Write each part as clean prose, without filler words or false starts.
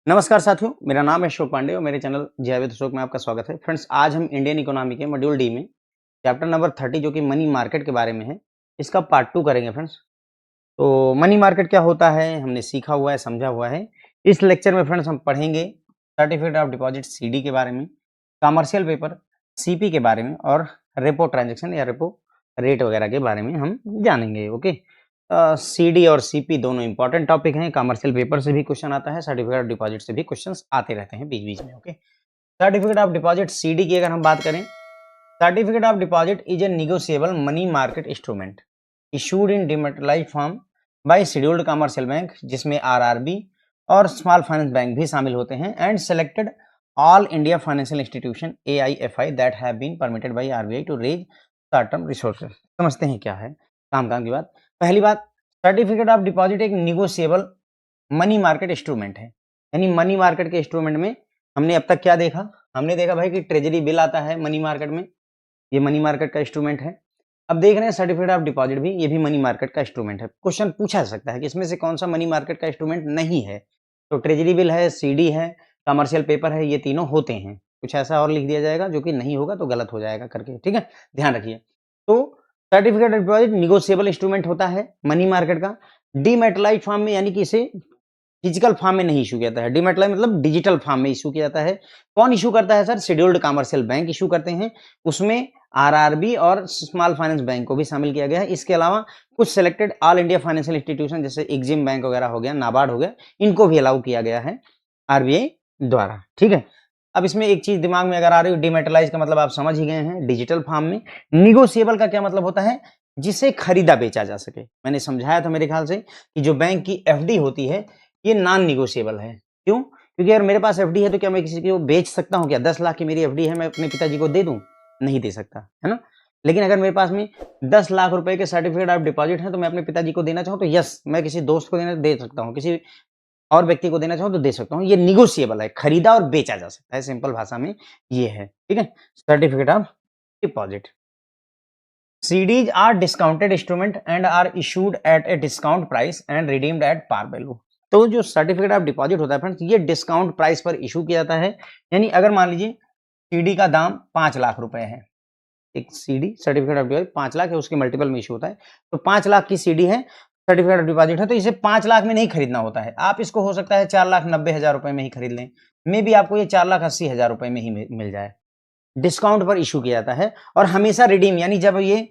नमस्कार साथियों, मेरा नाम है अशोक पांडे और मेरे चैनल जय अशोक में आपका स्वागत है। फ्रेंड्स, आज हम इंडियन इकोनॉमी के मॉड्यूल डी में चैप्टर नंबर 30 जो कि मनी मार्केट के बारे में है, इसका पार्ट 2 करेंगे फ्रेंड्स। तो मनी मार्केट क्या होता है, हमने सीखा हुआ है, समझा हुआ है। इस लेक्चर में फ्रेंड्स हम पढ़ेंगे सर्टिफिकेट ऑफ डिपॉजिट सीडी के बारे में, कमर्शियल पेपर सीपी के बारे में और रेपो ट्रांजेक्शन या रेपो रेट वगैरह के बारे में हम जानेंगे। ओके, सीडी और सीपी दोनों इंपॉर्टेंट टॉपिक हैं। कमर्शियल पेपर से भी क्वेश्चन आता है, सर्टिफिकेट ऑफ डिपॉजिट से भी क्वेश्चंस आते रहते हैं बीच बीच में। Okay, certificate of deposit CD की अगर हम बात करें, certificate of deposit is a negotiable money market instrument issued in dematerialised form by scheduled commercial bank, जिसमें आरआरबी और स्मॉल फाइनेंस बैंक भी शामिल होते हैं, and selected all India financial institution AIFI that have been permitted by RBI to raise short term resources. समझते हैं क्या है काम की बात। पहली बात, सर्टिफिकेट ऑफ डिपॉजिट एक निगोशिएबल मनी मार्केट इंस्ट्रूमेंट है, यानी मनी मार्केट के इंस्ट्रूमेंट में हमने अब तक क्या देखा, हमने देखा भाई कि ट्रेजरी बिल आता है मनी मार्केट में, ये मनी मार्केट का इंस्ट्रूमेंट है। अब देख रहे हैं सर्टिफिकेट ऑफ डिपॉजिट भी, ये भी मनी मार्केट का इंस्ट्रूमेंट है। क्वेश्चन पूछा जा सकता है कि इसमें से कौन सा मनी मार्केट का इंस्ट्रूमेंट नहीं है, तो ट्रेजरी बिल है, सीडी है, कमर्शियल पेपर है, ये तीनों होते हैं। कुछ ऐसा और लिख दिया जाएगा जो कि नहीं होगा तो गलत हो जाएगा करके, ठीक है, ध्यान रखिए। तो certificate of deposit negotiable instrument होता है मनी मार्केट का, डीमेटलाइज्ड फॉर्म में, यानी कि इसे फिजिकल फॉर्म में नहीं इशू किया जाता है। डीमेटलाइज्ड मतलब डिजिटल फॉर्म में इशू किया जाता है। कौन इशू करता है sir? Scheduled commercial bank issue करते हैं, उसमें आरआरबी और स्मॉल फाइनेंस बैंक को भी शामिल किया गया है। इसके अलावा कुछ selected all India financial institution जैसे एग्जिम बैंक वगैरह हो गया, नाबार्ड हो गया, इनको भी अलाउ किया गया है आरबीआई द्वारा, ठीक है। अब इसमें एक चीज दिमाग में अगर आ रही हो, डिमेटलाइज का मतलब आप समझ ही गए हैं, डिजिटल फॉर्म में। निगोशिएबल का क्या मतलब होता है? जिसे खरीदा बेचा जा सके। मैंने समझाया था मेरे ख्याल से कि जो बैंक की एफडी होती है ये नॉन निगोशिएबल है। क्यों? क्योंकि अगर मेरे पास एफडी है तो क्या मैं किसी को बेच सकता हूं? क्या 10 लाख की मेरी एफडी है, मैं अपने पिताजी को दे दूं? नहीं दे सकता, है ना। लेकिन अगर मेरे पास में 10 लाख रुपए के सर्टिफिकेट ऑफ डिपॉजिट है तो मैं अपने पिताजी को देना चाहूं तो यस, मैं किसी दोस्त को दे सकता हूं, किसी और व्यक्ति को देना चाहूं तो दे सकता हूं। ये निगोशिएबल है, खरीदा और बेचा जा सकता है, सिंपल भाषा में ये है, ठीक है। Certificate of deposit CDs are discounted instrument and are issued at a discount price and redeemed at par value। तो जो सर्टिफिकेट ऑफ डिपॉजिट होता है फ्रेंड्स, ये डिस्काउंट प्राइस पर इशू किया जाता है। यानी अगर मान लीजिए सीडी का दाम 5 लाख रुपए है, एक CD certificate of deposit 5 lakh है, उसके मल्टीपल में इशू होता है, तो 5 लाख की सीडी है, सर्टिफिकेट ऑफ डिपॉजिट है, तो इसे 5 लाख में नहीं खरीदना होता है। आप इसको हो सकता है 4,90,000 रुपए में ही खरीद लें, मे बी आपको ये 4,80,000 रुपए में ही मिल जाए। डिस्काउंट पर इशू किया जाता है और हमेशा रिडीम, यानी जब ये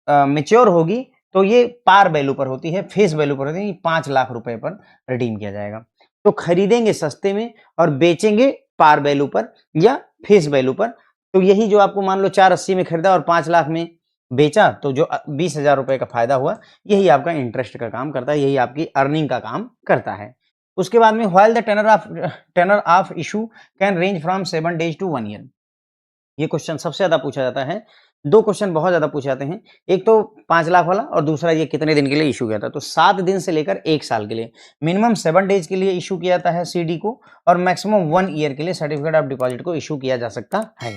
मैच्योर होगी तो ये पार वैल्यू पर होती है, फेस वैल्यू पर होती है, 5 लाख रुपए पर रिडीम किया जाएगा। तो खरीदेंगे सस्ते में और बेचेंगे पार वैल्यू पर या फेस वैल्यू पर। तो यही जो आपको मान लो 480 में खरीदा और 5 लाख में बेचा, तो जो 20,000 रुपए का फायदा हुआ, यही आपका इंटरेस्ट का काम करता है, यही आपकी अर्निंग का काम करता है। उसके बाद में while the tenor of issue can range from 7 days to 1 year। ये क्वेश्चन सबसे ज्यादा पूछा जाता है। दो क्वेश्चन बहुत ज्यादा पूछे जाते हैं, एक तो 5 लाख वाला और दूसरा ये कितने दिन के लिए इशू किया था। तो 7 दिन से लेकर 1 साल के लिए, मिनिमम 7 डेज के लिए इशू किया जाता है सीडी को, और मैक्सिमम 1 ईयर के लिए सर्टिफिकेट ऑफ डिपॉजिट को इशू किया जा सकता है।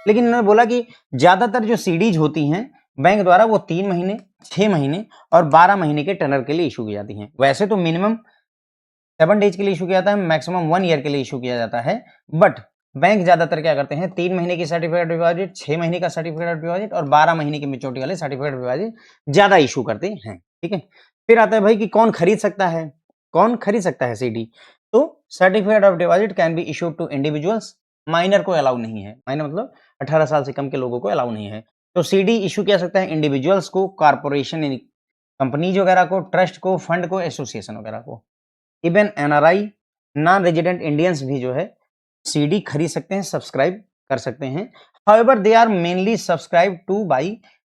लेकिन उन्होंने बोला कि ज्यादातर जो सीडीज होती हैं बैंक द्वारा वो 3 महीने, 6 महीने और 12 महीने के टनर के लिए इशू की जाती हैं। वैसे तो मिनिमम 7 डेज के लिए इशू किया जाता है, मैक्सिमम 1 ईयर के लिए इशू किया जाता है, बट बैंक ज्यादातर क्या करते हैं, 3 महीने की सर्टिफिकेट डिपॉजिट, 6 महीने का सर्टिफिकेट डिपॉजिट और 12 महीने की मेच्योरिटी वाले सर्टिफिकेट डिपॉजिट ज्यादा इशू करते हैं, ठीक है। फिर आता है भाई कि कौन खरीद सकता है, कौन खरीद सकता है सीडी। तो certificate of deposit can be issued to individuals, minor को अलाउ नहीं है, माइनर मतलब 18 साल से कम के लोगों को अलाउ नहीं है। तो सीडी इशू किया सकता है इंडिविजुअल्स को, कॉर्पोरेशन कंपनीज वगैरह को, ट्रस्ट को, फंड को, एसोसिएशन वगैरह को। Even NRI, non resident Indians भी जो है सीडी खरीद सकते हैं, सब्सक्राइब कर सकते हैं। However they are mainly subscribe to by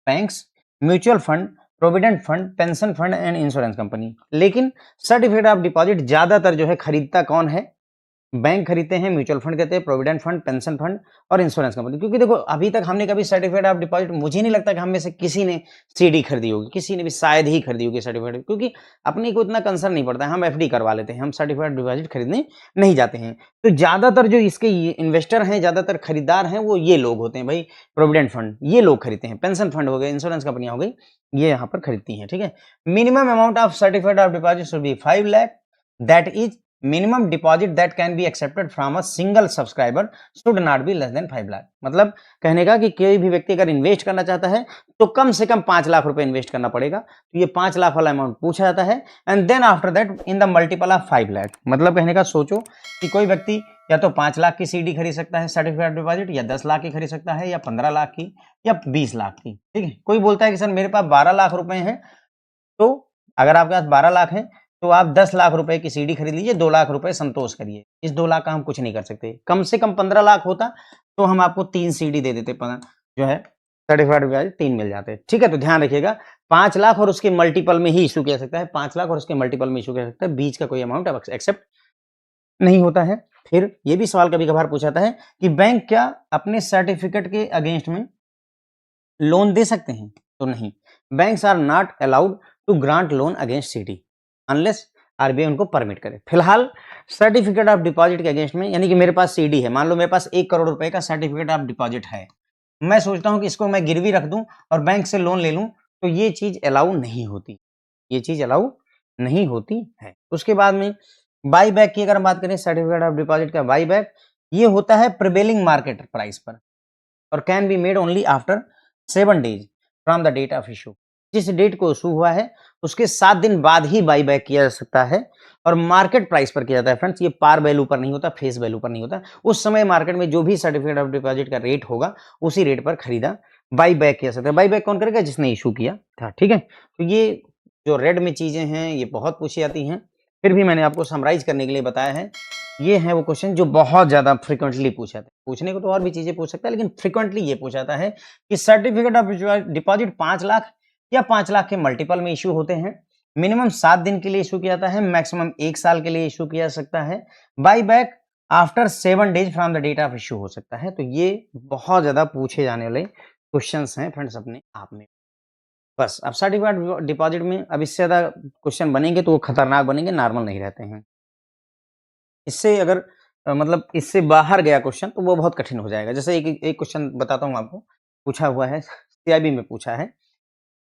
banks, mutual fund, provident fund, pension fund and insurance company. लेकिन सर्टिफिकेट ऑफ डिपॉजिट ज्यादातर जो है खरीदता कौन है? बैंक खरीदते हैं, म्यूचुअल फंड कहते हैं, प्रोविडेंट फंड, पेंशन फंड और इंश्योरेंस कंपनी। क्योंकि देखो अभी तक हमने कभी सर्टिफिकेट ऑफ डिपॉजिट, मुझे नहीं लगता कि हम में से किसी ने सीडी खरीदी होगी, किसी ने भी शायद ही खरीदी होगी सर्टिफिकेट, क्योंकि अपने को इतना कंसर्न नहीं पड़ता है, हम एफडी करवा लेते हैं, हम सर्टिफिकेट डिपॉजिट खरीदने नहीं जाते हैं। तो ज्यादातर जो इसके इन्वेस्टर हैं, ज्यादातर खरीदार हैं, वो ये लोग होते हैं भाई, प्रोविडेंट फंड ये लोग खरीदते हैं, पेंशन फंड हो गए, इंश्योरेंस कंपनियां हो गई, ये यहाँ पर खरीदती हैं, ठीक है। Minimum amount of certificate of deposit should be 5 lakh, that is minimum deposit that can be accepted from a single subscriber should not be less than 5 lakh. मतलब कहने का कि कोई भी व्यक्ति अगर इन्वेस्ट करना चाहता है तो कम से कम 5 लाख रुपए इन्वेस्ट करना पड़ेगा। तो ये 5 लाख वाला अमाउंट पूछा जाता है and then after that in the multiple of 5 lakh. मतलब कहने का सोचो कि कोई व्यक्ति या तो 5 लाख की सीडी खरीद सकता है सर्टिफिकेट ऑफ डिपॉजिट, या 10 लाख की खरीद सकता है, या 15 लाख की, या 20 लाख की। ठीक है, कोई बोलता है कि सर मेरे पास 12 लाख रुपए हैं, तो अगर आपके पास 12 लाख है तो आप 10 लाख रुपए की सीडी खरीद लीजिए, 2 लाख रुपए संतोष करिए। इस 2 लाख का हम कुछ नहीं कर सकते। कम से कम 15 लाख होता तो हम आपको 3 सीडी दे देते, जो है सर्टिफाइड ब्याज 3 मिल जाते। ठीक है, तो ध्यान रखिएगा 5 लाख और उसके मल्टीपल में ही इशू किया सकता है, 5 लाख और उसके मल्टीपल में इशू किया सकता है, बीच का कोई अमाउंट अब एक्सेप्ट नहीं होता है। फिर ये भी सवाल कभी कभार पूछा जाता है कि बैंक क्या अपने सर्टिफिकेट के अगेंस्ट में लोन दे सकते हैं? तो नहीं, banks are not allowed to grant loan against CD unless RBI उनको परमिट करे। फिलहाल सर्टिफिकेट ऑफ डिपॉजिट के अगेंस्ट में, यानी कि मेरे पास सीडी है, मान लो मेरे पास 1 करोड़ रुपए का सर्टिफिकेट ऑफ डिपॉजिट है, मैं सोचता हूं कि इसको मैं गिरवी रख दूं और बैंक से लोन ले लूं, तो ये चीज अलाउ नहीं होती, ये चीज अलाउ नहीं होती है। उसके बाद में बाई बैक की अगर हम बात करें, सर्टिफिकेट ऑफ डिपॉजिट का बाई बैक ये होता है प्रिवेलिंग मार्केट प्राइस पर और can be made only after 7 days from the date of issue. जिस डेट को इशू हुआ है उसके 7 दिन बाद ही बाई बैक किया जा सकता है और मार्केट प्राइस पर किया जाता है। फ्रेंड्स, ये पार वैल्यू पर नहीं होता, फेस वैल्यू पर नहीं होता। उस समय मार्केट में जो भी सर्टिफिकेट ऑफ डिपॉजिट का रेट होगा उसी रेट पर खरीदा बाई बैक किया सकता है। बाई बैक कौन करेगा? जिसने इशू किया था। ठीक है, तो ये जो रेड में चीजें हैं ये बहुत पूछी जाती हैं, फिर भी मैंने आपको समराइज करने के लिए बताया है। ये है वो क्वेश्चन जो बहुत ज्यादा फ्रिक्वेंटली पूछा जाता है। पूछने को तो और भी चीजें पूछ सकता है, लेकिन फ्रिक्वेंटली ये पूछा जाता है कि सर्टिफिकेट ऑफ डिपॉजिट 5 लाख या 5 लाख के मल्टीपल में इशू होते हैं, मिनिमम 7 दिन के लिए इशू किया जाता है, मैक्सिमम 1 साल के लिए इशू किया जा सकता है, buy back after 7 days from the date of issue हो सकता है। तो ये बहुत ज्यादा पूछे जाने वाले क्वेश्चंस हैं फ्रेंड्स अपने आप में। बस अब सर्टिफिकेट डिपॉजिट में अब इससे ज्यादा क्वेश्चन बनेंगे तो वो खतरनाक बनेंगे, नॉर्मल नहीं रहते हैं। इससे अगर मतलब इससे बाहर गया क्वेश्चन तो वो बहुत कठिन हो जाएगा। जैसे एक क्वेश्चन बताता हूँ आपको, पूछा हुआ है, सीआईबी में पूछा है।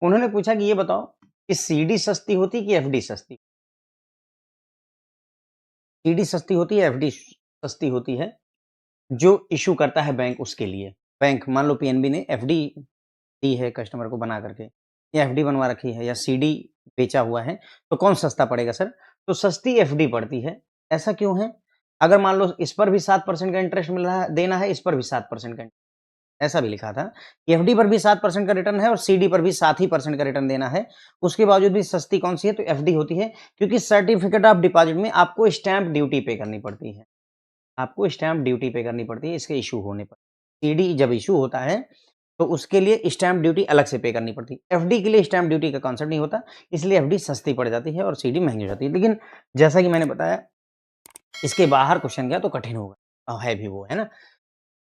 उन्होंने पूछा कि ये बताओ कि सीडी सस्ती होती कि एफडी सस्ती? सीडी सस्ती होती है, एफडी सस्ती होती है? जो इशू करता है बैंक उसके लिए। बैंक मान लो पीएनबी ने एफडी दी है कस्टमर को बना करके, या एफडी बनवा रखी है, या सीडी बेचा हुआ है, तो कौन सस्ता पड़ेगा सर? तो सस्ती एफडी पड़ती है। ऐसा क्यों है? अगर मान लो इस पर भी 7% का इंटरेस्ट मिल रहा है, देना है, इस पर भी 7% का, ऐसा भी लिखा था कि एफडी पर भी 7% का रिटर्न है और सीडी पर भी 7 ही % का रिटर्न देना है, उसके बावजूद भी सस्ती कौन सी है? तो एफडी होती है, क्योंकि सर्टिफिकेट ऑफ डिपॉजिट में आपको स्टैंप ड्यूटी पे करनी पड़ती है, आपको स्टैंप ड्यूटी पे करनी पड़ती है इसके इशू होने पर। सीडी जब इशू होता है तो उसके लिए स्टैंप ड्यूटी अलग से पे करनी पड़ती है। एफडी के लिए स्टैंप ड्यूटी का कॉन्सेप्ट नहीं होता, इसलिए एफडी सस्ती पड़ जाती है और सीडी महंगी हो जाती है। लेकिन जैसा कि मैंने बताया इसके बाहर क्वेश्चन गया तो कठिन होगा, है भी वो, है ना।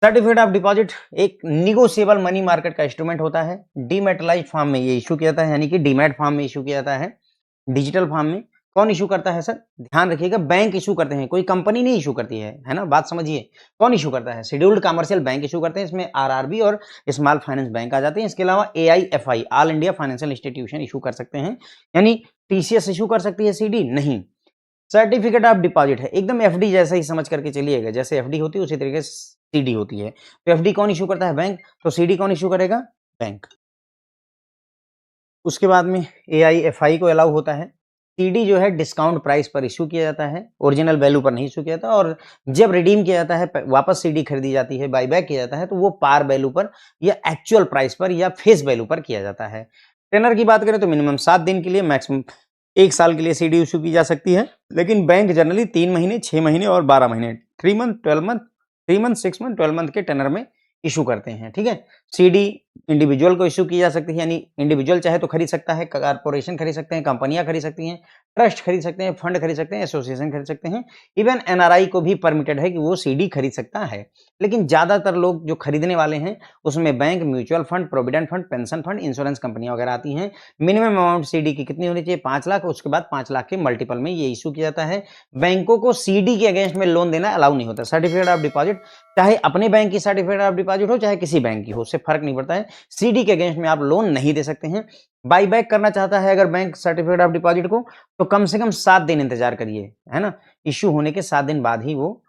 सर्टिफिकेट ऑफ डिपॉजिट एक निगोशिएबल मनी मार्केट का इंस्ट्रूमेंट होता है। डीमेटलाइज्ड फॉर्म में ये इशू किया जाता है, यानी कि डीमैट फॉर्म में इशू किया जाता है। डिजिटल फॉर्म में कौन इशू करता है सर? ध्यान रखिएगा, बैंक इशू करते हैं, कोई कंपनी नहीं इशू करती है ना, बात समझिए। कौन इशू करता है? शेड्यूल्ड कमर्शियल बैंक इशू करते हैं, इसमें आरआरबी और स्मॉल फाइनेंस बैंक आ जाते हैं। इसके अलावा AIFI all India financial institution issue कर सकते हैं, यानी टीसीएस इशू कर सकती है, सीडी नहीं। सर्टिफिकेट ऑफ डिपॉजिट है एकदम एफडी जैसा ही समझ करके चलिएगा, जैसे एफडी होती है उसी तरीके से सीडी होती है। तो एफडी कौन इशू करता है? बैंक। तो सीडी कौन इशू करेगा? बैंक। उसके बाद में एआईएफआई को अलाउ होता है। सीडी जो है डिस्काउंट प्राइस पर इशू किया जाता है, ओरिजिनल वैल्यू पर नहीं इशू किया जाता, और जब रिडीम किया जाता है, वापस सीडी खरीदी जाती है, बाय बैक किया जाता है, तो वो पार वैल्यू पर या एक्चुअल प्राइस पर या फेस वैल्यू पर किया जाता है। टेनर की बात करें तो मिनिमम 7 दिन के लिए, मैक्सिमम 1 साल के लिए सीडी इशू की जा सकती है, लेकिन बैंक जनरली 3 महीने, 6 महीने और 12 महीने, 3 month, 12 month, 3 month, 6 month, 12 month के टेनर में इशू करते हैं। ठीक है, सीडी इंडिविजुअल को इशू की जा सकती है, यानी इंडिविजुअल चाहे तो खरीद सकता है, कारपोरेशन खरीद सकते हैं, कंपनियां खरीद सकती हैं, ट्रस्ट खरीद सकते हैं, फंड खरीद सकते हैं, एसोसिएशन खरीद सकते हैं, इवन एनआरआई को भी परमिटेड है कि वो सीडी खरीद सकता है। लेकिन ज्यादातर लोग जो खरीदने वाले हैं उसमें bank, mutual fund, provident fund, pension fund, insurance कंपनियां वगैरह आती हैं। मिनिमम अमाउंट सीडी की कितनी होनी चाहिए? 5 लाख। उसके बाद 5 लाख के मल्टीपल में ये इशू किया जाता है। बैंकों को सीडी के अगेंस्ट में लोन देना अलाउ नहीं होता। सर्टिफिकेट ऑफ डिपॉजिट चाहे अपने बैंक की सर्टिफिकेट ऑफ डिपॉजिट हो चाहे किसी बैंक की हो, उससे फर्क नहीं पड़ता है, सीडी के अगेंस्ट में आप लोन नहीं दे सकते हैं। बाई बैक करना चाहता है अगर बैंक सर्टिफिकेट ऑफ डिपॉजिट को, तो कम से कम 7 दिन इंतजार करिए, है ना? इश्यू होने के 7 दिन बाद ही वो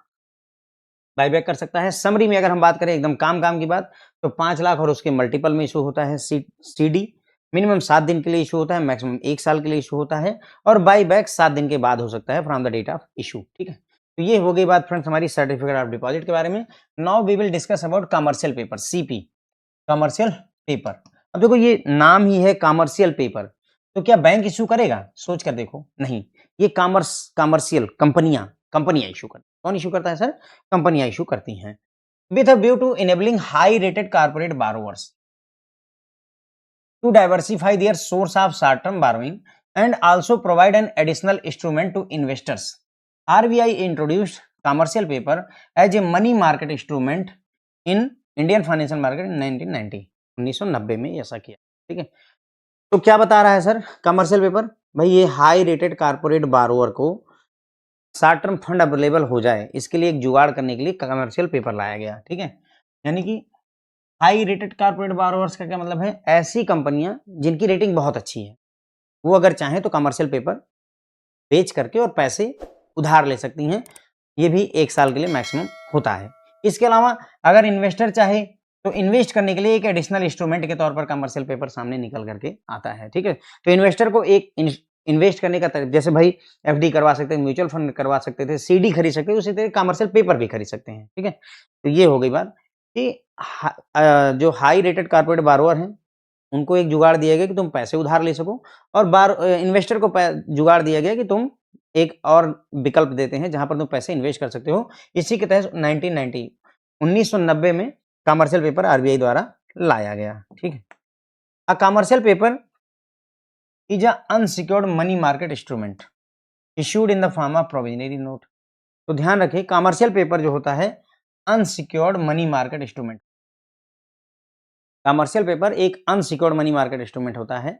बाई बैक कर सकता है। समरी में अगर हम बात करें एकदम काम की बात, तो 5 लाख और उसके मल्टीपल में इश्यू होता है सीडी। मिनिमम 7 दिन के लिए इश्यू होता है, मैक्सिमम 1 साल के लिए इश्यू होता है और बाई बैक 7 दिन के बाद हो सकता है from the date of issue, ठीक है? तो ये हो गई बात फ्रेंड्स हमारी सर्टिफिकेट ऑफ डिपॉजिट के बारे में। Now we will discuss about commercial paper, CP, commercial paper. अब देखो ये नाम ही है कमर्शियल पेपर, तो क्या बैंक इश्यू करेगा? सोच कर देखो, नहीं। ये कमर्शियल कंपनियां इश्यू करती। कौन इश्यू करता है सर? कंपनियां इश्यू करती हैं। With a view to enabling high rated corporate borrowers to diversify their source of short term borrowing and also provide an additional instrument to investors. RBI introduced commercial paper as a money market instrument in Indian financial market in 1990. 1990 में ऐसा किया, ठीक है? तो क्या बता रहा है सर कमर्शियल पेपर? भाई ये हाई रेटेड कारपोरेट बारोवर को शॉर्ट टर्म फंड अवेलेबल हो जाए, इसके लिए एक जुगाड़ करने के लिए कमर्शियल पेपर लाया गया, ठीक है? यानी कि हाई रेटेड कारपोरेट बारोवर्स का क्या मतलब है? ऐसी कंपनियां जिनकी रेटिंग बहुत अच्छी है, वो अगर चाहें तो कमर्शियल पेपर बेच करके और पैसे उधार ले सकती हैं। ये भी 1 साल के लिए मैक्सिमम होता है। इसके अलावा अगर इन्वेस्टर चाहे तो इन्वेस्ट करने के लिए एक एडिशनल इंस्ट्रूमेंट के तौर पर कमर्शियल पेपर सामने निकल करके आता है, ठीक है? तो इन्वेस्टर को एक इन्वेस्ट करने का जैसे भाई एफडी करवा सकते हैं, म्यूचुअल फंड करवा सकते थे, सीडी खरीद सकते हैं, उसी तरह कमर्शियल पेपर भी खरीद सकते हैं, ठीक है? तो ये हो गई बात कि जो हाई रेटेड कॉर्पोरेट बारोअर हैं, उनको एक जुगाड़ दिया गया कि तुम पैसे उधार ले सको और इन्वेस्टर को जुगाड़ दिया गया कि तुम एक और विकल्प देते हैं जहां पर तुम पैसे इन्वेस्ट कर सकते हो। इसी के तहत 1990 में कमर्शियल पेपर आरबीआई द्वारा लाया गया, ठीक है? A commercial paper is a unsecured money market instrument issued in the form of provisionary note. तो ध्यान रखिए कमर्शियल पेपर जो होता है unsecured money market instrument. Commercial paper एक अनसिक्योर्ड मनी मार्केट इंस्ट्रूमेंट होता है,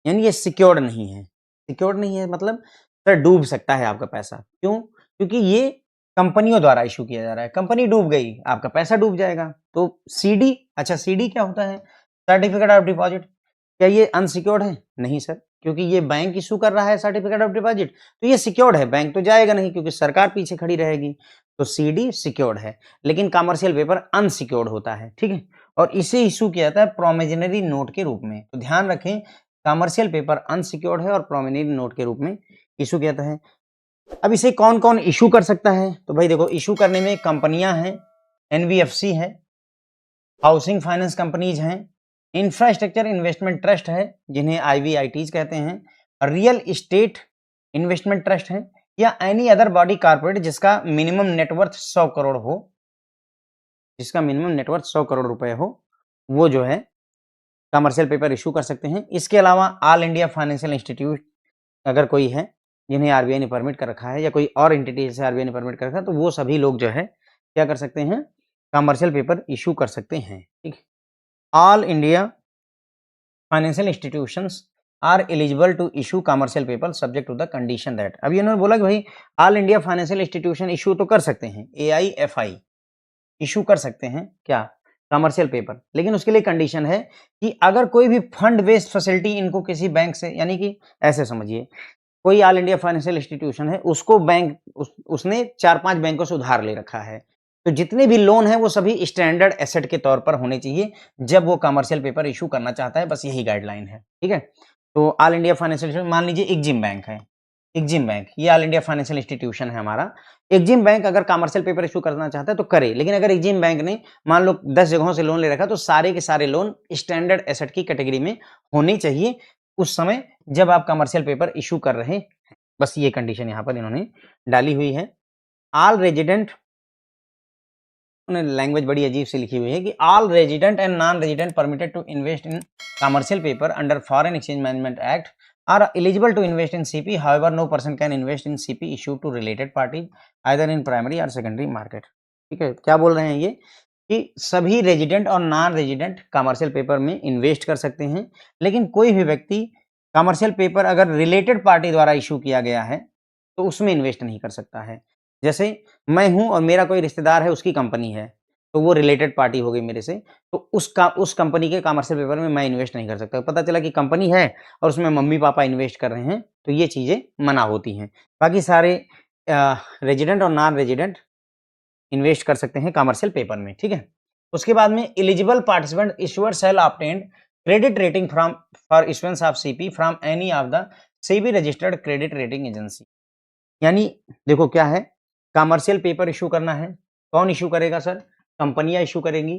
यानी ये सिक्योर्ड नहीं है। सिक्योर्ड नहीं है मतलब सर डूब सकता है आपका पैसा। क्यों? क्योंकि ये कंपनियों द्वारा इश्यू किया जा रहा है। कंपनी डूब गई, आपका पैसा डूब जाएगा। तो सीडी, अच्छा सीडी क्या होता है? Certificate of deposit. क्या ये अनसिक्योर्ड है? नहीं सर, क्योंकि ये बैंक इश्यू कर रहा है सर्टिफिकेट ऑफ डिपॉजिट, तो ये सिक्योर्ड है, बैंक तो जाएगा नहीं क्योंकि सरकार पीछे खड़ी रहेगी। तो सीडी सिक्योर्ड है, लेकिन कमर्शियल पेपर अनसिक्योर्ड होता है, ठीक है? और इसे इश्यू किया जाता है प्रोमिजनरी नोट के रूप में। तो ध्यान रखें कमर्शियल पेपर अनसिक्योर्ड है और प्रोमिजनरी नोट के रूप में इश्यू किया जाता है। अब इसे कौन-कौन इश्यू कर सकता है? तो भाई देखो इश्यू करने में कंपनियां हैं, एनबीएफसी है, हाउसिंग फाइनेंस कंपनीज हैं, इंफ्रास्ट्रक्चर इन्वेस्टमेंट ट्रस्ट है जिन्हें आईवीआईटीज कहते हैं, रियल एस्टेट इन्वेस्टमेंट ट्रस्ट है या एनी अदर बॉडी कॉर्पोरेट जिसका मिनिमम नेटवर्थ 100 करोड़ हो, जिसका मिनिमम नेटवर्थ 100 करोड़ रुपए हो, वो जो है कमर्शियल पेपर इश्यू कर सकते हैं। इसके अलावा ऑल इंडिया फाइनेंशियल इंस्टीट्यूट अगर कोई है जिन्हें आरबीआई ने परमिट कर रखा है या कोई और एंटिटी जैसे आरबीआई ने परमिट कर रखा है, तो वो सभी लोग जो है क्या कर सकते हैं? कमर्शियल पेपर इश्यू कर सकते हैं, ठीक है? All India financial institutions are eligible to issue commercial paper subject to the condition that. अभी उन्होंने बोला कि भाई all India financial institution issue तो कर सकते हैं, एआईएफआई इशू कर सकते हैं क्या? कमर्शियल पेपर, लेकिन उसके लिए कंडीशन है कि अगर कोई भी फंड बेस्ड फैसिलिटी इनको किसी बैंक से, यानी कि ऐसे समझिए कोई ऑल इंडिया फाइनेंशियल इंस्टीट्यूशन है, उसको बैंक उसने 4-5 बैंकों से उधार ले रखा है, तो जितने भी लोन हैं वो सभी स्टैंडर्ड एसेट के तौर पर होने चाहिए जब वो कमर्शियल पेपर इश्यू करना चाहता है। बस यही गाइडलाइन है, ठीक है? तो ऑल इंडिया फाइनेंशियल, मान लीजिए एक्जिम बैंक है, एक्जिम बैंक ये ऑल इंडिया फाइनेंशियल इंस्टीट्यूशन है हमारा। एक्जिम बैंक अगर कमर्शियल पेपर इश्यू करना चाहता है तो करे, लेकिन अगर एक्जिम बैंक ने मान लो 10 जगहों से लोन ले रखा तो सारे के सारे लोन स्टैंडर्ड एसेट की कैटेगरी में होने चाहिए उस समय जब आप कमर्शियल पेपर इश्यू कर रहे हैं। बस ये कंडीशन यहाँ पर इन्होंने डाली हुई है। ऑल रेजिडेंट, लैंग्वेज बड़ी अजीब से लिखी हुई है कि all resident and non resident permitted to invest in commercial paper under foreign exchange management act are eligible to invest in CP. However, no person can invest in CP issued to related parties either in primary or secondary market. ठीक है, क्या बोल रहे हैं ये कि सभी resident और नॉन रेजिडेंट कमर्शियल पेपर में इन्वेस्ट कर सकते हैं, लेकिन कोई भी व्यक्ति कमर्शियल पेपर अगर रिलेटेड पार्टी द्वारा इशू किया गया है तो उसमें इन्वेस्ट नहीं कर सकता है। जैसे मैं हूं और मेरा कोई रिश्तेदार है, उसकी कंपनी है, तो वो रिलेटेड पार्टी हो गई मेरे से, तो उस कंपनी के कमर्शियल पेपर में मैं इन्वेस्ट नहीं कर सकता। पता चला कि कंपनी है और उसमें मम्मी-पापा इन्वेस्ट कर रहे हैं, तो ये चीज़ें मना होती हैं। बाकी सारे रेज़िडेंट और नॉन रेज़िडेंट इन्वेस्ट कर सकते हैं कमर्शियल पेपर में, ठीक है? उसके बाद में eligible participant issuer shall obtain credit rating from for issuance of CP from any of the SEBI registered credit rating agency. यानी देखो क्या है, कमर्शियल पेपर इश्यू करना है, कौन इश्यू करेगा सर? कंपनियाँ इश्यू करेंगी।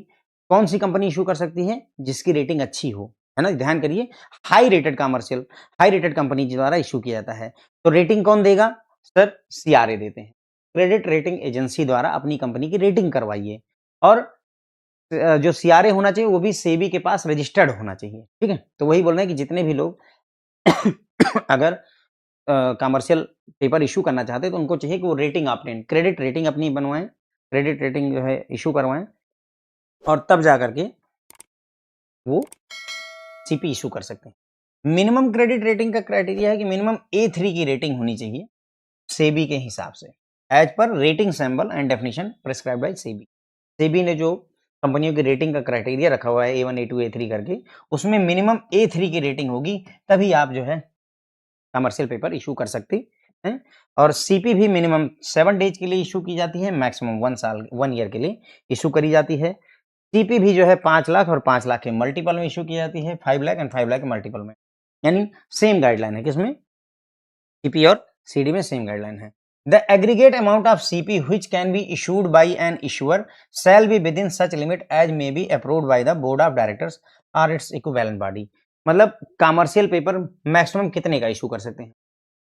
कौन सी कंपनी इश्यू कर सकती है? जिसकी रेटिंग अच्छी हो, है ना? ध्यान करिए, हाई रेटेड कंपनी के द्वारा इश्यू किया जाता है। तो रेटिंग कौन देगा? सर सीआरए देते हैं। क्रेडिट रेटिंग एजेंसी द्वारा अपनी कंपनी की रेटिंग करवाइए और जो सीआरए होना चाहिए वो भी सेबी के पास रजिस्टर्ड होना चाहिए, ठीक है? तो वही बोल रहे हैं कि जितने भी लोग अगर कमर्शियल पेपर इश्यू करना चाहते हैं तो उनको चाहिए कि वो रेटिंग ऑब्टेन क्रेडिट रेटिंग अपनी बनवाएँ, क्रेडिट रेटिंग जो है इश्यू करवाएँ और तब जा कर के वो सीपी इश्यू कर सकते हैं। मिनिमम क्रेडिट रेटिंग का क्राइटेरिया है कि मिनिमम A3 की रेटिंग होनी चाहिए सेबी के हिसाब से, as per rating symbol and definition prescribed by SEBI. SEBI ने जो कंपनियों की रेटिंग का क्राइटेरिया रखा हुआ है A1, A2, A3 करके, उसमें मिनिमम A3 की रेटिंग होगी, तभी आप जो है कमर्शियल पेपर इश्यू कर सकते हैं। और सीपी भी मिनिमम 7 डेज के लिए इश्यू की जाती है, मैक्सिमम 1 ईयर के लिए इश्यू करी जाती है। सीपी भी जो है 5 लाख और 5 लाख के मल्टीपल में इश्यू की जाती है, 5 लाख एंड 5 लाख के मल्टीपल में। यानी सेम गाइडलाइन है, किसमें? सीपी और सीडी में सेम गाइडलाइन है। The aggregate amount of CP which can be issued by an issuer shall be within such limit as may be approved by the board of directors और its equivalent body. मतलब commercial paper maximum कितने का issue कर सकते हैं?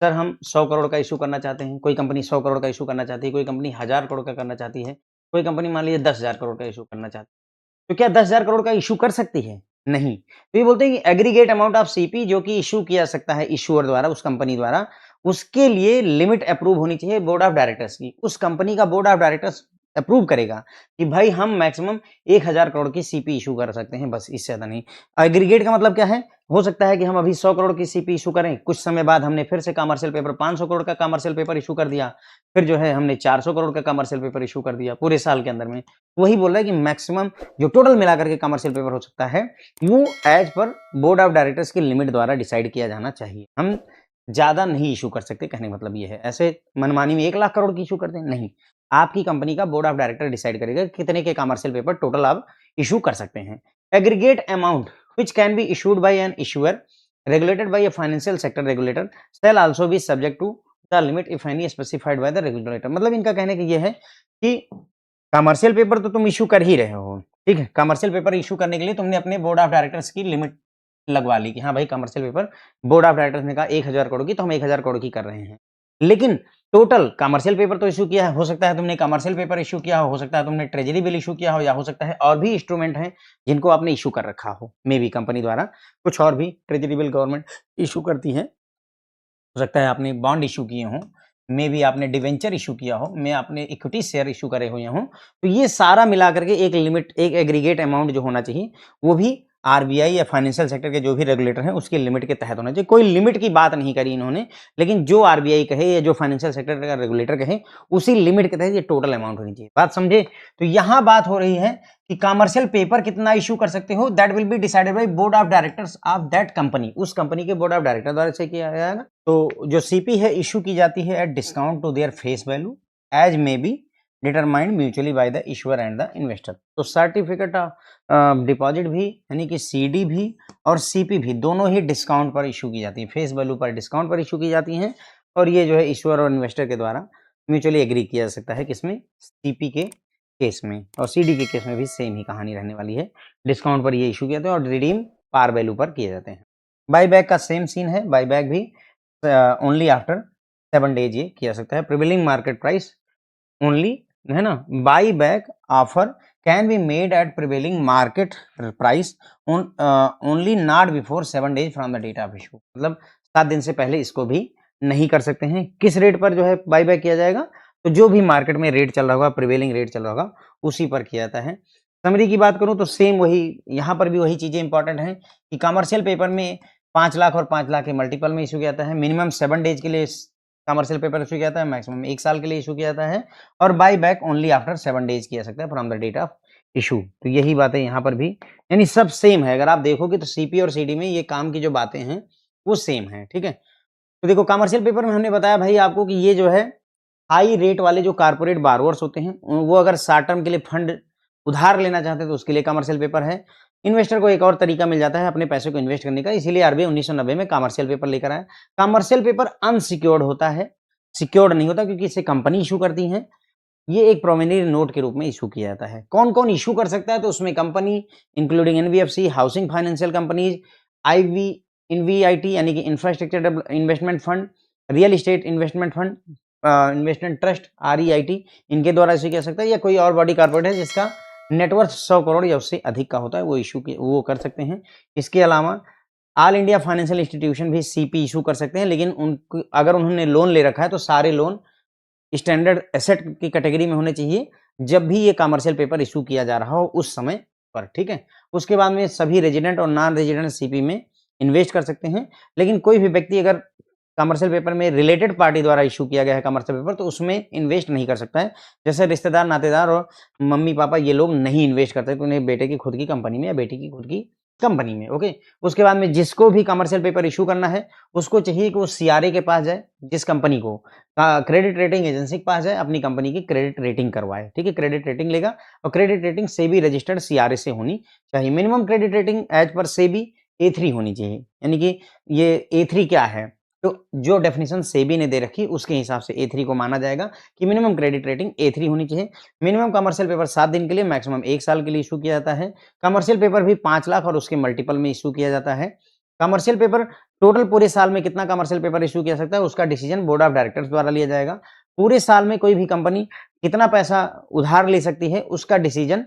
Sir हम 100 करोड़ का issue करना चाहते हैं, कोई कंपनी 100 करोड़ का इश्यू करना चाहती है, कोई कंपनी 1000 करोड़ का करना चाहती है, कोई कंपनी मान लीजिए 10,000 करोड़ का इश्यू करना चाहती है। तो क्या 10,000 करोड़ का इश्यू कर सकती है? नहीं। तो ये बोलते हैं कि एग्रीगेट अमाउंट ऑफ सीपी जो कि इश्यू किया जा सकता है इश्यूअर द्वारा, उस कंपनी द्वारा, उसके लिए लिमिट अप्रूव होनी चाहिए बोर्ड ऑफ डायरेक्टर्स की। उस कंपनी का बोर्ड ऑफ डायरेक्टर्स अप्रूव करेगा कि भाई हम मैक्सिमम 1000 करोड़ की सीपी इश्यू कर सकते हैं, बस इससे ज़्यादा नहीं। एग्रीगेट का मतलब क्या है? हो सकता है कि हम अभी 100 करोड़ की सीपी इश्यू करें, कुछ समय बाद हमने फिर से कमर्शियल पेपर 500 करोड़ का कमर्शियल पेपर इश्यू कर दिया, फिर जो है हमने 400 करोड़ का कमर्शियल पेपर इश्यू कर दिया पूरे साल के अंदर में। वही बोल रहा है कि मैक्सिमम जो टोटल मिलाकर के कमर्शियल पेपर हो सकता है, वो as per board of directors की लिमिट द्वारा डिसाइड किया जाना चाहिए। हम ज़्यादा नहीं इश्यू कर सकते, कहने का मतलब ये है। ऐसे मनमानी में 1 लाख करोड़ की इश्यू कर दें, नहीं। आपकी कंपनी का बोर्ड ऑफ डायरेक्टर डिसाइड करेगा कि कितने के कमर्शियल पेपर टोटल आप इश्यू कर सकते हैं। Aggregate amount which can be issued by an issuer regulated by a financial sector regulator shall also be subject to the limit if any specified by the regulator। मतलब इनका कहने का ये है कि कमर्शियल पेपर तो तुम इश्यू कर ही रहे हो, ठीक है? कमर्शियल पेपर इश्यू करने के लिए तुमने अपने बोर्ड ऑफ डायरेक्टर्स की लिमिट लगवा ली कि हाँ भाई commercial paper board of directors ने कहा 1000 करोड़ की, तो हम 1000 करोड़ की कर रहे हैं। लेकिन टोटल कमर्शियल पेपर तो इश्यू किया है, हो सकता है तुमने कमर्शियल पेपर इश्यू किया हो सकता है तुमने ट्रेजरी बिल इश्यू किया हो, या हो सकता है और भी इंस्ट्रूमेंट हैं जिनको आपने इश्यू कर रखा हो, मे बी कंपनी द्वारा कुछ और भी ट्रेजरी बिल गवर्नमेंट इश्यू करती है। हो सकता है आपने बॉन्ड इश्यू किए हों, मे बी आपने डिवेंचर इश्यू किया हो, मे आपने इक्विटी शेयर इश्यू करे हुए हों। तो ये सारा मिला करके एक लिमिट, एक एग्रीगेट अमाउंट जो होना चाहिए, वो भी आरबीआई या फाइनेंशियल सेक्टर के जो भी रेगुलेटर हैं उसकी लिमिट के तहत होना चाहिए। कोई लिमिट की बात नहीं करी इन्होंने, लेकिन जो आरबीआई कहे या जो फाइनेंशियल सेक्टर का रेगुलेटर कहे, उसी लिमिट के तहत ये टोटल अमाउंट होनी चाहिए। बात समझे? तो यहाँ बात हो रही है कि कमर्शियल पेपर कितना इश्यू कर सकते हो, that will be decided by board of directors of that company. उस कंपनी के बोर्ड ऑफ डायरेक्टर द्वारा से किया जाएगा। तो जो सीपी है इश्यू की जाती है at discount to their face value as may be determined mutually by the issuer and the investor. तो सर्टिफिकेट ऑफ डिपॉजिट भी यानी कि सीडी भी और सीपी भी दोनों ही डिस्काउंट पर इश्यू की जाती है, फेस वैल्यू पर डिस्काउंट पर इश्यू की जाती हैं। और ये जो है इश्यूअर और इन्वेस्टर के द्वारा म्यूचुअली एग्री किया जा सकता है, किसमें? सीपी के केस में। और सीडी के केस में भी सेम ही कहानी रहने वाली है, डिस्काउंट पर ये इशू किए जाते हैं और रिडीम पार वैल्यू पर किए जाते हैं। बाईबैक का सेम सीन है, बाईबैक भी ओनली आफ्टर 7 डेज ये किया जा सकता है। प्रिवेलिंग मार्केट प्राइस ओनली, है ना? Buyback offer can be made at prevailing market price only not before 7 days from the date of issue. मतलब 7 दिन से पहले इसको भी नहीं कर सकते हैं। किस रेट पर जो है बाईबैक किया जाएगा? तो जो भी मार्केट में रेट चल रहा होगा, प्रिवेलिंग रेट चल रहा होगा, उसी पर किया जाता है। समरी की बात करूं तो सेम वही, यहाँ पर भी वही चीजें इंपॉर्टेंट हैं कि कमर्शियल पेपर में 5 लाख और 5 लाख के मल्टीपल में इशू किया जाता है। मिनिमम 7 डेज के लिए कमर्शियल पेपर इशू किया जाता है, मैक्सिमम 1 साल के लिए इशू किया जाता है। और buy back only after 7 days किया सकता है from the date of issue. तो यही बातें यहाँ पर भी, यानी सब सेम है। अगर आप देखोगे तो सीपी और सीडी में ये काम की जो बातें हैं वो सेम है, ठीक है। तो देखो कमर्शियल पेपर में हमने बताया भाई आपको कि ये जो है हाई रेट वाले जो कारपोरेट बारोअर्स होते हैं वो अगर शॉर्ट टर्म के लिए फंड उधार लेना चाहते हैं तो उसके लिए कमर्शियल पेपर है। इन्वेस्टर को एक और तरीका मिल जाता है अपने पैसे को इन्वेस्ट करने का, इसीलिए आरबीआई 1990 में कमर्शियल पेपर लेकर आया। कमर्शियल पेपर अनसिक्योर्ड होता है, सिक्योर्ड नहीं होता क्योंकि इसे कंपनी इशू करती है। ये एक प्रोमिनरी नोट के रूप में इशू किया जाता है। कौन कौन इशू कर सकता है, तो उसमें company including NBFC, housing financial companies, IV InvIT यानी कि infrastructure investment fund, real estate investment fund, investment trust REIT, इनके द्वारा इशू किया सकता है, या कोई और बॉडी कॉर्पोरेट है जिसका नेटवर्थ 100 करोड़ या उससे अधिक का होता है वो कर सकते हैं। इसके अलावा ऑल इंडिया फाइनेंशियल इंस्टीट्यूशन भी सीपी इशू कर सकते हैं, लेकिन उनको अगर उन्होंने लोन ले रखा है तो सारे लोन स्टैंडर्ड एसेट की कैटेगरी में होने चाहिए जब भी ये कमर्शियल पेपर इशू किया जा रहा हो उस समय पर, ठीक है। उसके बाद में सभी रेजिडेंट और नॉन रेजिडेंट सीपी में इन्वेस्ट कर सकते हैं, लेकिन कोई भी व्यक्ति अगर कमर्शियल पेपर में रिलेटेड पार्टी द्वारा इशू किया गया है कमर्शियल पेपर तो उसमें इन्वेस्ट नहीं कर सकता है। जैसे रिश्तेदार, नातेदार और मम्मी पापा ये लोग नहीं इन्वेस्ट करते, तो उन्हें बेटे की खुद की कंपनी में या बेटी की खुद की कंपनी में, ओके। उसके बाद में जिसको भी कमर्शियल पेपर इशू करना है उसको चाहिए कि वो सीआरए के पास जाए, जिस कंपनी को क्रेडिट रेटिंग एजेंसी के पास जाए, अपनी कंपनी की क्रेडिट रेटिंग करवाए, ठीक है। क्रेडिट रेटिंग लेगा और credit rating SEBI registered CRA से होनी चाहिए। Minimum credit rating as per SEBI A3 होनी चाहिए, यानी कि ये A3 क्या है, तो जो डेफिनेशन सेबी ने दे रखी उसके हिसाब से A3 को माना जाएगा कि मिनिमम क्रेडिट रेटिंग A3 होनी चाहिए। मिनिमम कमर्शियल पेपर 7 दिन के लिए, मैक्सिमम 1 साल के लिए इशू किया जाता है। कमर्शियल पेपर भी 5 लाख और उसके मल्टीपल में इशू किया जाता है। कमर्शियल पेपर टोटल पूरे साल में कितना कमर्शियल पेपर इशू किया सकता है उसका डिसीजन बोर्ड ऑफ डायरेक्टर्स द्वारा लिया जाएगा। पूरे साल में कोई भी कंपनी कितना पैसा उधार ले सकती है उसका डिसीजन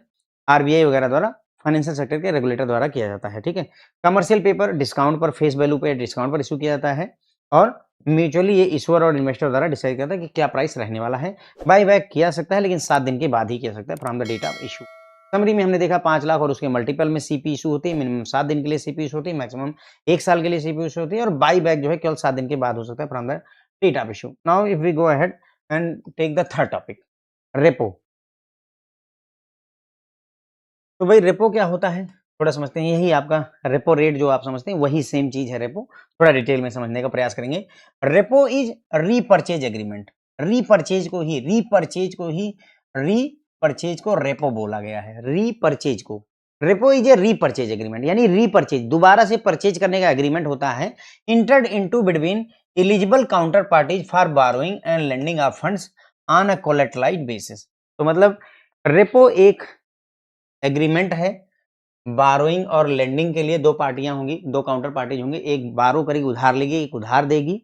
आरबीआई वगैरह द्वारा, फाइनेंशियल सेक्टर के रेगुलेटर द्वारा किया जाता है, ठीक है। कमर्शियल पेपर डिस्काउंट पर, फेस वैल्यू पे डिस्काउंट पर इशू किया जाता है और म्यूचुअली ये इश्यूअर और इन्वेस्टर द्वारा डिसाइड करता है कि क्या प्राइस रहने वाला है। बाय बैक किया सकता है लेकिन 7 दिन के बाद ही किया सकता है from the date of issue. Summary में हमने देखा 5 लाख और उसके मल्टीपल में सीपी इशू होती है, मिनिमम 7 दिन के लिए सीपी इशू होती है, मैक्सिमम 1 साल के लिए सीपी इशू होती है और बाय बैक जो है केवल 7 दिन के बाद हो सकता है from the date of issue. Now if we go ahead and take the third topic, repo. तो भाई रेपो क्या होता है थोड़ा समझते हैं। यही आपका रेपो रेट जो आप समझते हैं वही सेम चीज है रेपो, थोड़ा डिटेल में समझने का प्रयास करेंगे। Repo is repurchase agreement. Repurchase को रेपो बोला गया है। रीपर्चेज को repo is a repurchase agreement, यानी रीपर्चेज दोबारा से परचेज करने का एग्रीमेंट होता है entered into between eligible counter parties for borrowing and lending of funds on a collateralised basis. तो मतलब रेपो एक एग्रीमेंट है बारोइंग और लेंडिंग के लिए, दो पार्टियां होंगी, दो काउंटर पार्टीज होंगे, एक बारो करेगी उधार लेगी, एक उधार देगी।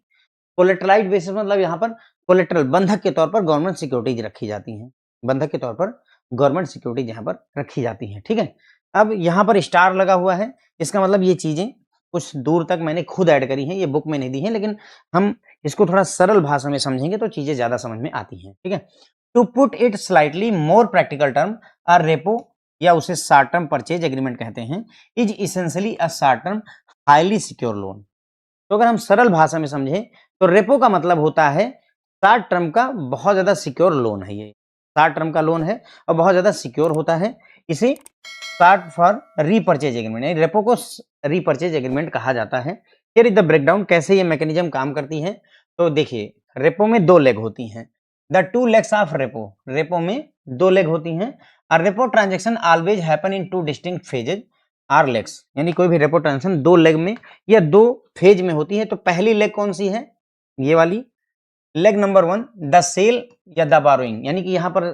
कोलेटरलाइज्ड बेसिस मतलब यहाँ पर कोलेटरल बंधक के तौर पर गवर्नमेंट सिक्योरिटीज रखी जाती हैं, बंधक के तौर पर गवर्नमेंट सिक्योरिटीज यहाँ पर रखी जाती हैं, ठीक है। अब यहाँ पर स्टार लगा हुआ है, इसका मतलब ये चीजें कुछ दूर तक मैंने खुद ऐड करी हैं, ये बुक में नहीं दी है, लेकिन हम इसको थोड़ा सरल भाषा में समझेंगे तो चीजें ज्यादा समझ में आती हैं, ठीक है। To put it slightly more practical term, a repo या उसे शॉर्ट टर्म परचेज एग्रीमेंट कहते हैं, is essentially a short term highly secure loan. तो अगर हम सरल भाषा में समझें तो रेपो का मतलब होता है शॉर्ट टर्म का बहुत ज्यादा सिक्योर लोन है, ये शॉर्ट टर्म का लोन है और बहुत ज्यादा सिक्योर होता है। इसे short for repurchase agreement, repo को रीपर्चेज एग्रीमेंट कहा जाता है। हियर इज द ब्रेकडाउन, कैसे ये मैकेनिज्म काम करती है। तो देखिए रेपो में दो लेग होती हैं, the two legs of repo, repo में दो लेग होती हैं। A repo transaction always happen in two distinct phases or legs, यानी कोई भी रेपो ट्रांजेक्शन दो लेग में या दो फेज में होती है। तो पहली लेग कौन सी है, ये वाली लेग नंबर 1, द सेल या द बारोइंग, यानी कि यहाँ पर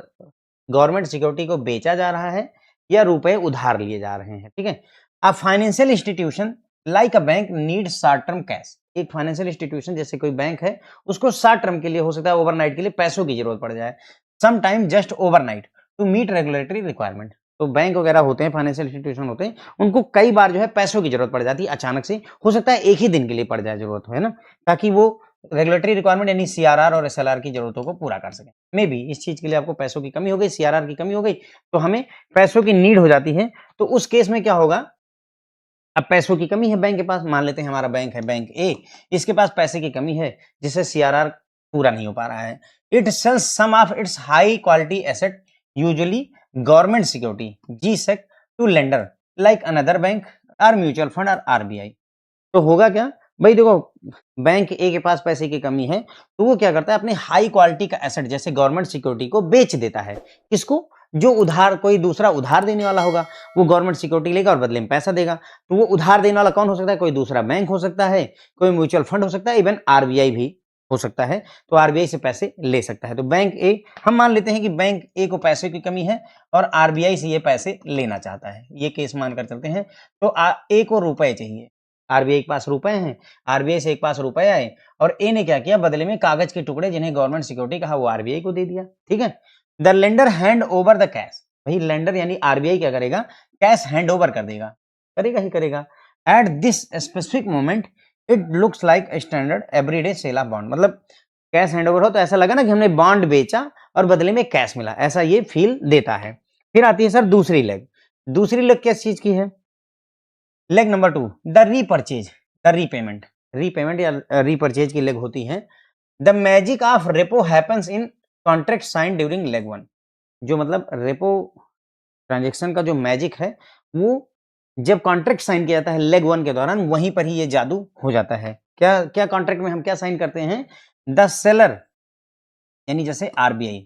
गवर्नमेंट सिक्योरिटी को बेचा जा रहा है या रुपए उधार लिए जा रहे हैं, ठीक है। A financial institution like a bank need short term cash, एक फाइनेंशियल इंस्टीट्यूशन जैसे कोई बैंक है उसको शॉर्ट टर्म के लिए, हो सकता है ओवरनाइट के लिए पैसों की जरूरत पड़ जाए, some time just overnight to meet regulatory requirement. तो बैंक वगैरह होते हैं, फाइनेंशियल इंस्टीट्यूशन होते हैं, उनको कई बार जो है पैसों की जरूरत पड़ जाती है अचानक से, हो सकता है एक ही दिन के लिए पड़ जाए जरूरत, है ना, ताकि वो रेगुलेटरी रिक्वायरमेंट यानी सीआरआर और एसएलआर की जरूरतों को पूरा कर सके। मे बी इस चीज के लिए आपको पैसों की कमी हो गई, सीआरआर की कमी हो गई, तो हमें पैसों की नीड हो जाती है। तो उस केस में क्या होगा, अब पैसों की कमी है बैंक के पास, मान लेते हैं हमारा बैंक है बैंक ए, इसके पास पैसे की कमी है जिससे सीआरआर पूरा नहीं हो पा रहा है। It sells some of its high quality asset usually government security GSEC to lender like another bank और म्यूचुअल फंड और RBI। तो होगा क्या भाई, देखो बैंक ए के पास पैसे की कमी है तो वो क्या करता है, अपने हाई क्वालिटी का एसेट जैसे गवर्नमेंट सिक्योरिटी को बेच देता है। किसको? जो उधार, कोई दूसरा उधार देने वाला होगा वो गवर्नमेंट सिक्योरिटी लेगा और बदले में पैसा देगा। तो वो उधार देने वाला कौन हो सकता है? कोई दूसरा बैंक हो सकता है, कोई म्यूचुअल फंड हो सकता है, इवन RBI भी हो सकता है। तो RBI से पैसे ले सकता है। तो बैंक ए, हम मान लेते हैं कि बैंक ए को पैसे की कमी है और RBI से ये पैसे लेना चाहता है, ये केस मानकर चलते हैं। तो ए को रुपए चाहिए, RBI के पास रुपए हैं, RBI से एक पास रुपए आए और ए ने क्या किया, बदले में कागज के टुकड़े जिन्हें गवर्नमेंट सिक्योरिटी कहा वो RBI को दे दिया। ठीक है, the lender hand over the cash, भाई लेंडर यानी RBI क्या करेगा, कैश हैंड ओवर कर देगा, करेगा ही करेगा। At this specific moment it looks like standard everyday sale of bond, मतलब कैश हैंड ओवर हो तो ऐसा लगा ना कि हमने बॉन्ड बेचा और बदले में कैश मिला, ऐसा ये फील देता है। फिर आती है सर दूसरी लेग। दूसरी लेग किस चीज की है? Leg number 2, the repurchase, the repayment. Repayment या रीपरचेज की लेग होती है। The magic of repo happens in contract sign during leg 1। जो मतलब रेपो ट्रांजैक्शन का जो मैजिक है वो जब कॉन्ट्रैक्ट साइन किया जाता है लेग 1 के दौरान, वहीं पर ही ये जादू हो जाता है। क्या क्या कॉन्ट्रैक्ट में हम क्या साइन करते हैं? द सेलर यानी जैसे RBI,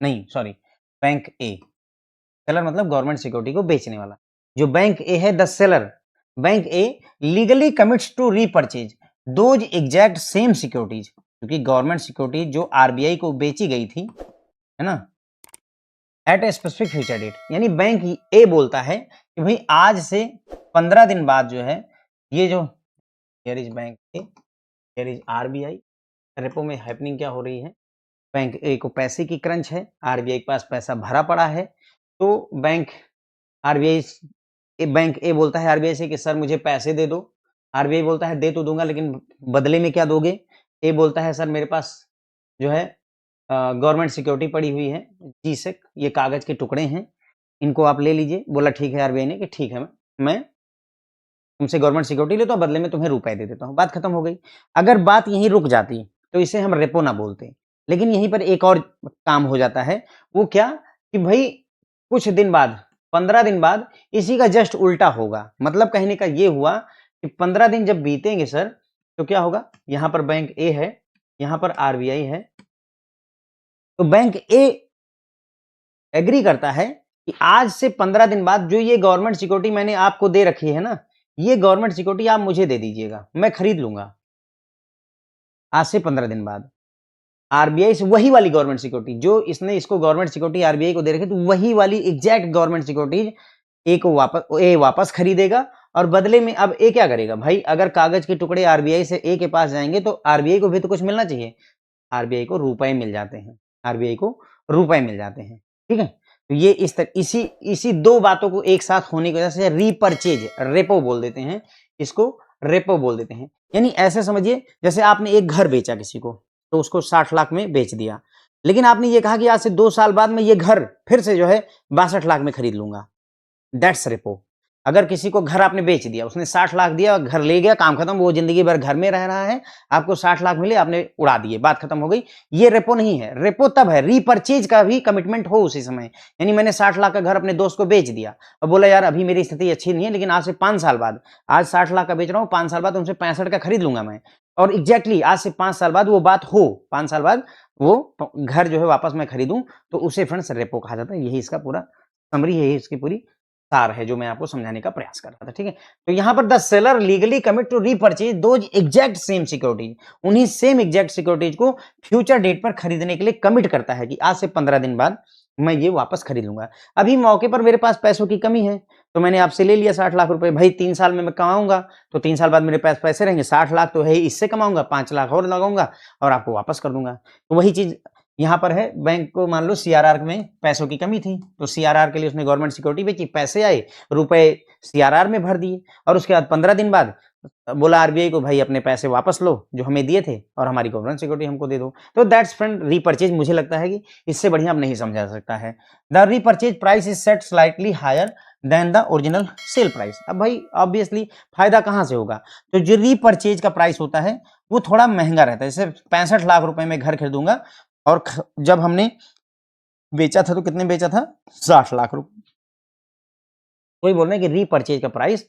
नहीं सॉरी, बैंक ए, सेलर मतलब गवर्नमेंट सिक्योरिटी को बेचने वाला। जो बैंक ए है, the seller, bank A legally commits to repurchase those exact same securities, क्योंकि गवर्नमेंट सिक्योरिटी जो RBI को बेची गई थी, है ना, at a specific future date, यानी बैंक ए बोलता है कि भाई आज से 15 दिन बाद जो है ये जो here is bank A, here is RBI, repo में हैपनिंग क्या हो रही है, बैंक ए को पैसे की क्रंच है, RBI के पास पैसा भरा पड़ा है, तो बैंक ए बोलता है RBI से कि सर मुझे पैसे दे दो। RBI बोलता है दे तो दूंगा लेकिन बदले में क्या दोगे? ए बोलता है सर मेरे पास जो है गवर्नमेंट सिक्योरिटी पड़ी हुई है GSEC, ये कागज के टुकड़े हैं, इनको आप ले लीजिए। बोला ठीक है RBI ने कि ठीक है, मैं तुमसे गवर्नमेंट सिक्योरिटी लेता हूँ, बदले में तुम्हें रुपए दे देता हूँ। बात खत्म हो गई। अगर बात यहीं रुक जाती तो इसे हम रेपो ना बोलते, लेकिन यहीं पर एक और काम हो जाता है। वो क्या कि भाई कुछ दिन बाद, 15 दिन बाद इसी का जस्ट उल्टा होगा। मतलब कहने का ये हुआ कि 15 दिन जब बीतेंगे सर तो क्या होगा, यहां पर बैंक ए है, यहां पर RBI है, तो बैंक ए एग्री करता है कि आज से 15 दिन बाद जो ये गवर्नमेंट सिक्योरिटी मैंने आपको दे रखी है ना, ये गवर्नमेंट सिक्योरिटी आप मुझे दे दीजिएगा, मैं खरीद लूंगा। आज से 15 दिन बाद RBI से वही वाली गवर्नमेंट सिक्योरिटी जो इसने इसको गवर्नमेंट सिक्योरिटी RBI को दे रखी, तो वही वाली एग्जैक्ट गवर्नमेंट सिक्योरिटी ए वापस खरीदेगा। और बदले में अब ए क्या करेगा भाई, अगर कागज के टुकड़े RBI से ए के पास जाएंगे तो RBI को भी तो कुछ मिलना चाहिए, RBI को रुपए मिल जाते हैं, RBI को रुपए मिल जाते हैं। ठीक है, तो ये इसी दो बातों को एक साथ होने की वजह से रीपरचेज, रेपो बोल देते हैं इसको, रेपो बोल देते हैं। यानी ऐसे समझिए जैसे आपने एक घर बेचा किसी को, तो उसको 60 लाख में बेच दिया, लेकिन आपने ये कहा कि आज से 2 साल बाद मैं ये घर फिर से जो है 62 लाख में खरीद लूंगा। That's repo. अगर किसी को घर आपने बेच दिया, उसने 60 लाख दिया, घर ले गया, काम खत्म, वो जिंदगी भर घर में रह रहा है, आपको 60 लाख मिले, आपने उड़ा दिए, बात खत्म हो गई। ये रेपो नहीं है। रेपो तब है रीपरचेज का भी कमिटमेंट हो उसी समय, यानी मैंने 60 लाख का घर अपने दोस्त को बेच दिया और बोला यार अभी मेरी स्थिति अच्छी नहीं है, लेकिन आज से 5 साल बाद, आज 60 लाख का बेच रहा हूँ, 5 साल बाद उनसे 65 का खरीद लूंगा मैं। और एग्जैक्टली आज से 5 साल बाद वो बात हो, 5 साल बाद वो घर जो है वापस मैं खरीदूं, तो उसे फ्रेंड्स रेपो कहा जाता है। यही इसका पूरा समरी है, इसकी पूरी सार है जो मैं आपको समझाने का प्रयास कर रहा था। ठीक है, तो यहां पर the seller legally commit to repurchase those exact same securities, उन्हीं सेम एग्जैक्ट सिक्योरिटीज को फ्यूचर डेट पर खरीदने के लिए कमिट करता है कि आज से 15 दिन बाद मैं ये वापस खरीद लूंगा। अभी मौके पर मेरे पास पैसों की कमी है, तो मैंने आपसे ले लिया 60 लाख रुपए, भाई 3 साल में मैं कमाऊंगा, तो 3 साल बाद मेरे पास पैसे रहेंगे, 60 लाख तो है, इससे कमाऊंगा, 5 लाख और लगाऊंगा और आपको वापस कर दूंगा। तो वही चीज यहाँ पर है, बैंक को मान लो CRR में पैसों की कमी थी, तो CRR के लिए उसने गवर्नमेंट सिक्योरिटी बेची, पैसे आए, रुपए CRR में भर दिए, और उसके बाद 15 दिन बाद बोला RBI को भाई अपने पैसे वापस लो जो हमें दिए थे और हमारी गवर्नमेंट सिक्योरिटी हमको दे दो। तो दैट्स फ्रेंड रीपरचेज। मुझे लगता है कि इससे बढ़िया आप नहीं समझा सकता है। The repurchase price is set slightly higher than the original sale price. अब भाई ऑब्वियसली फायदा कहां से होगा, तो जो रीपरचेज का प्राइस होता है वो थोड़ा महंगा रहता है। जैसे 65 लाख रुपए में घर खरीदूंगा और जब हमने बेचा था तो कितने बेचा था, 60 लाख रुपए। कोई बोल रहे हैं कि रीपर्चेज का प्राइस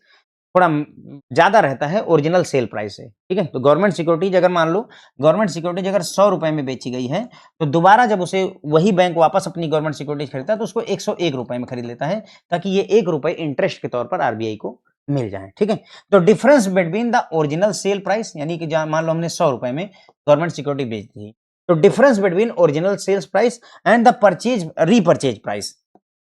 थोड़ा ज्यादा रहता है ओरिजिनल सेल प्राइस से, ठीक है। तो गवर्नमेंट सिक्योरिटीज अगर मान लो गवर्नमेंट सिक्योरिटीज अगर 100 रुपए में बेची गई है, तो दोबारा जब उसे वही बैंक वापस अपनी गवर्नमेंट सिक्योरिटीज खरीदता है तो उसको 101 रुपए में खरीद लेता है, ताकि ये 1 रुपए इंटरेस्ट के तौर पर आरबीआई को मिल जाए, ठीक है। तो difference between the original sale price, यानी कि मान लो हमने 100 रुपए में गवर्नमेंट सिक्योरिटी बेच दी, तो difference between original sales price and the purchase repurchase price,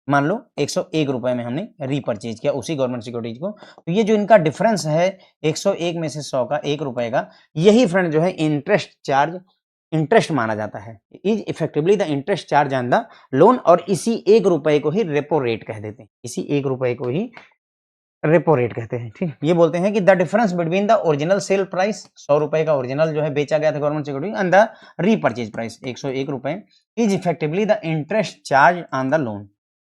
मान लो 101 रुपए में हमने रीपर्चेज किया उसी गवर्नमेंट सिक्योरिटीज को, तो ये जो इनका डिफरेंस है 101 में से 100 का 1 रुपए का, यही फ्रेंड जो है इंटरेस्ट माना जाता है, is effectively the interest charge on the loan, और इसी 1 रुपए को ही रेपो रेट कह देते हैं, इसी 1 रुपए को ही रेपो रेट कहते हैं, ठीक। ये बोलते हैं कि the difference between the original sale price, 100 रुपए का ओरिजिनल जो है बेचा गया था government security, and the repurchase price 101 रुपए, is effectively the interest charge on the loan,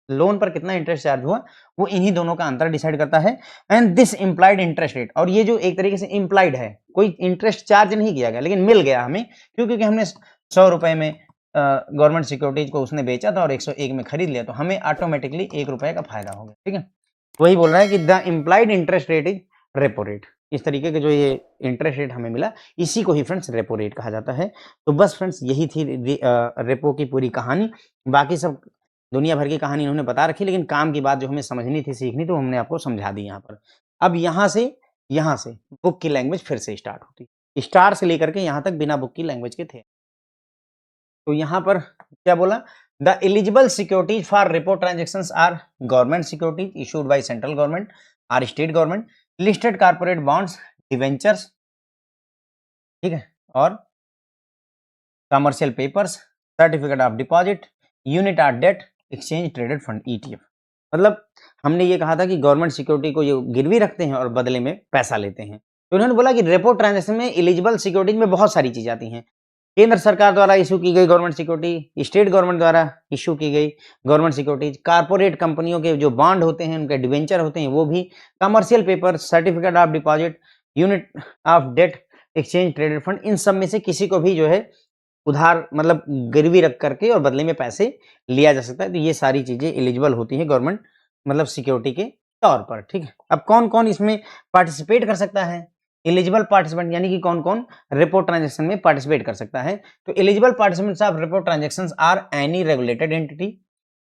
loan पर कितना इंटरेस्ट चार्ज हुआ वो इन्हीं दोनों का अंतर डिसाइड करता है। And this implied interest rate, और ये जो एक तरीके से इंप्लाइड है, कोई इंटरेस्ट चार्ज नहीं किया गया लेकिन मिल गया हमें, क्योंकि हमने 100 रुपए में गवर्नमेंट सिक्योरिटीज को उसने बेचा था और 101 में खरीद लिया, तो हमें ऑटोमेटिकली 1 रुपए का फायदा हो गया, ठीक है। वही बोल रहा है कि the implied interest rate is repo rate, इस तरीके के जो ये इंटरेस्ट रेट हमें मिला इसी को ही फ्रेंड्स रेपो रेट कहा जाता है। तो बस फ्रेंड्स यही थी रेपो की पूरी कहानी, बाकी सब दुनिया भर की कहानी इन्होंने बता रखी, लेकिन काम की बात जो हमें समझनी थी, सीखनी, तो हमने आपको समझा दी यहाँ पर। अब यहाँ से बुक की लैंग्वेज फिर से स्टार्ट होती, स्टार से लेकर के यहाँ तक बिना बुक की लैंग्वेज के थे। तो यहाँ पर क्या बोला, the eligible securities for repo transactions are government securities issued by central government or state government, listed corporate bonds, debentures, ठीक है, और commercial papers, certificate of deposit, unit of debt, exchange traded fund ETF. मतलब हमने ये कहा था कि government security को ये गिरवी रखते हैं और बदले में पैसा लेते हैं, तो उन्होंने बोला कि रेपो ट्रांजैक्शन में एलिजिबल सिक्योरिटीज में बहुत सारी चीजें आती हैं, केंद्र सरकार द्वारा इशू की गई गवर्नमेंट सिक्योरिटी, स्टेट गवर्नमेंट द्वारा इशू की गई गवर्नमेंट सिक्योरिटीज, कारपोरेट कंपनियों के जो बॉन्ड होते हैं उनके डिवेंचर होते हैं वो भी, commercial paper, certificate of deposit, unit of debt, exchange traded fund, इन सब में से किसी को भी जो है उधार मतलब गिरवी रख करके और बदले में पैसे लिया जा सकता है। तो ये सारी चीजें एलिजिबल होती है गवर्नमेंट मतलब सिक्योरिटी के तौर पर, ठीक है। अब कौन कौन इसमें पार्टिसिपेट कर सकता है, एलिजिबल पार्टिसिपेंट यानी कि कौन कौन रेपो ट्रांजैक्शन में पार्टिसिपेट कर सकता है। तो eligible participants of repo transactions are any regulated entity,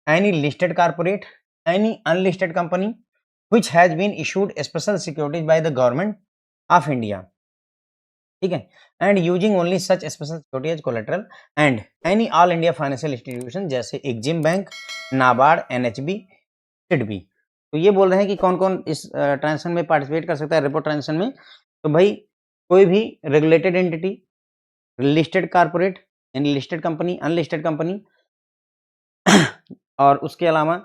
any listed corporate, any unlisted company which has been issued special securities by the government of India, ठीक है, and using only such special security as collateral, and any all India financial institution जैसे Exim bank, NABARD, NHB, SIDBI. तो ये बोल रहे हैं कि कौन कौन इस ट्रांजेक्शन में पार्टिसिपेट कर सकता है रेपो ट्रांजेक्शन में। तो भाई कोई भी रेगुलेटेड एंटिटी, लिस्टेड कॉर्पोरेट यानी लिस्टेड कंपनी, अनलिस्टेड कंपनी, और उसके अलावा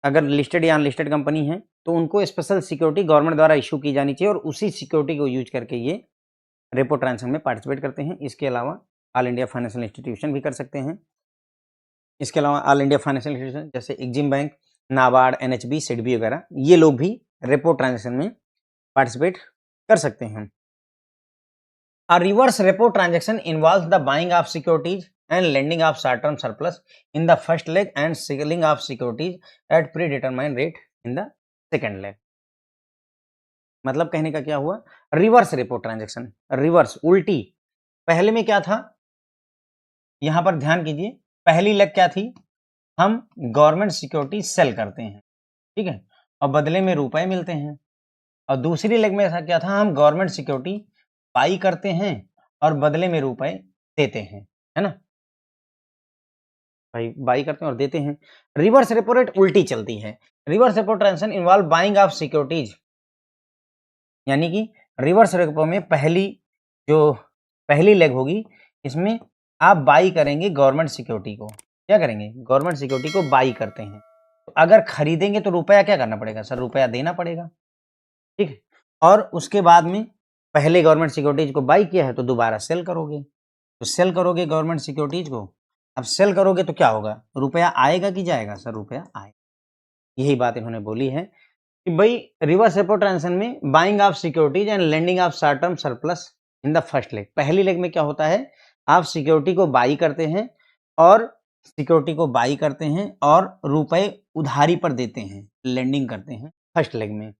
अगर लिस्टेड या अनलिस्टेड कंपनी है तो उनको स्पेशल सिक्योरिटी गवर्नमेंट द्वारा इशू की जानी चाहिए और उसी सिक्योरिटी को यूज करके ये रेपो ट्रांजेक्शन में पार्टिसिपेट करते हैं। इसके अलावा ऑल इंडिया फाइनेंशियल इंस्टीट्यूशन भी कर सकते हैं। इसके अलावा ऑल इंडिया फाइनेंशियल इंस्टीट्यूशन जैसे एग्जिम बैंक, नाबार्ड, एनएचबी, सिडबी वगैरह, ये लोग भी रेपो ट्रांजेक्शन में पार्टिसिपेट कर सकते हैं। A reverse repo transaction involves the buying of securities and lending of short-term surplus in the first leg and selling of securities at predetermined rate in the second leg। मतलब कहने का क्या हुआ, reverse repo transaction, reverse उल्टी, पहले में क्या था, यहां पर ध्यान कीजिए, पहली लेग क्या थी, हम गवर्नमेंट सिक्योरिटी सेल करते हैं, ठीक है, और बदले में रुपए मिलते हैं। और दूसरी लेग में ऐसा क्या था, हम गवर्नमेंट सिक्योरिटी बाई करते हैं और बदले में रुपए देते हैं, है ना भाई, बाई करते हैं और देते हैं। रिवर्स रेपो रेट उल्टी चलती है। Reverse repo transaction involve buying of securities, यानी कि रिवर्स रेपो में पहली लेग होगी, इसमें आप बाई करेंगे गवर्नमेंट सिक्योरिटी को, क्या करेंगे, गवर्नमेंट सिक्योरिटी को बाई करते हैं। तो अगर खरीदेंगे तो रुपया क्या करना पड़ेगा सर, रुपया देना पड़ेगा, ठीक है, और उसके बाद में पहले गवर्नमेंट सिक्योरिटीज को बाई किया है तो दोबारा सेल करोगे, तो सेल करोगे गवर्नमेंट सिक्योरिटीज को। अब सेल करोगे तो क्या होगा, रुपया आएगा कि जाएगा सर, रुपया आएगा। यही बात इन्होंने बोली है कि भाई रिवर्स रेपो ट्रांजैक्शन में buying of securities and lending of short term surplus in the first leg, पहली लेग में क्या होता है, आप सिक्योरिटी को बाई करते हैं और सिक्योरिटी को बाई करते हैं और रुपए उधारी पर देते हैं, लेंडिंग करते हैं फर्स्ट लेग में,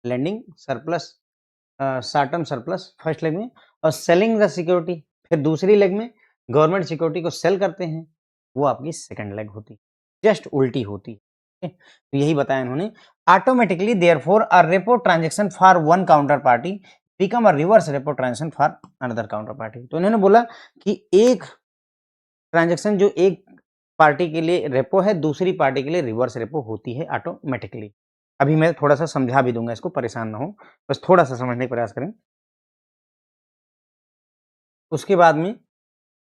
lending surplus short term surplus first leg में, और सेलिंग द सिक्योरिटी फिर दूसरी लेग में गवर्नमेंट सिक्योरिटी को सेल करते हैं, वो आपकी सेकंड लेग होती है, जस्ट उल्टी होती है। तो यही बताया इन्होंने, automatically therefore a repo transaction for one counter party become a reverse repo transaction for another counter party. तो इन्होंने बोला कि एक ट्रांजैक्शन जो एक पार्टी के लिए रेपो है, दूसरी पार्टी के लिए रिवर्स रेपो होती है ऑटोमेटिकली। अभी मैं थोड़ा-सा समझा भी दूँगा इसको, परेशान ना हो, बस थोड़ा-सा समझने का प्रयास करें। उसके बाद में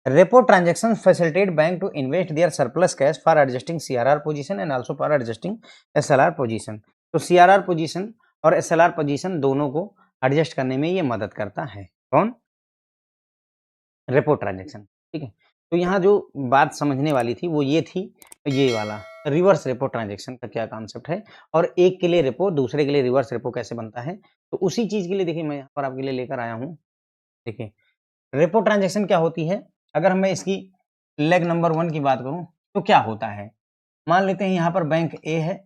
repo transaction facilitate bank to invest their surplus cash for adjusting CRR position and also for adjusting SLR position. तो सीआरआर पोजीशन और एसएलआर पोजीशन दोनों को एडजस्ट करने में ये मदद करता है। कौन? रेपो ट्रांजैक्शन, ठीक है। तो यहाँ जो बात समझने वाली थी वो ये थी, ये वाला रिवर्स रेपो ट्रांजैक्शन का क्या कॉन्सेप्ट है और एक के लिए रेपो दूसरे के लिए रिवर्स रेपो कैसे बनता है। तो उसी चीज के लिए देखिए मैं यहाँ पर आपके लिए लेकर आया हूँ। देखिए रेपो ट्रांजैक्शन क्या होती है, अगर मैं इसकी लेग नंबर 1 की बात करूँ तो क्या होता है। मान लेते हैं यहाँ पर बैंक ए है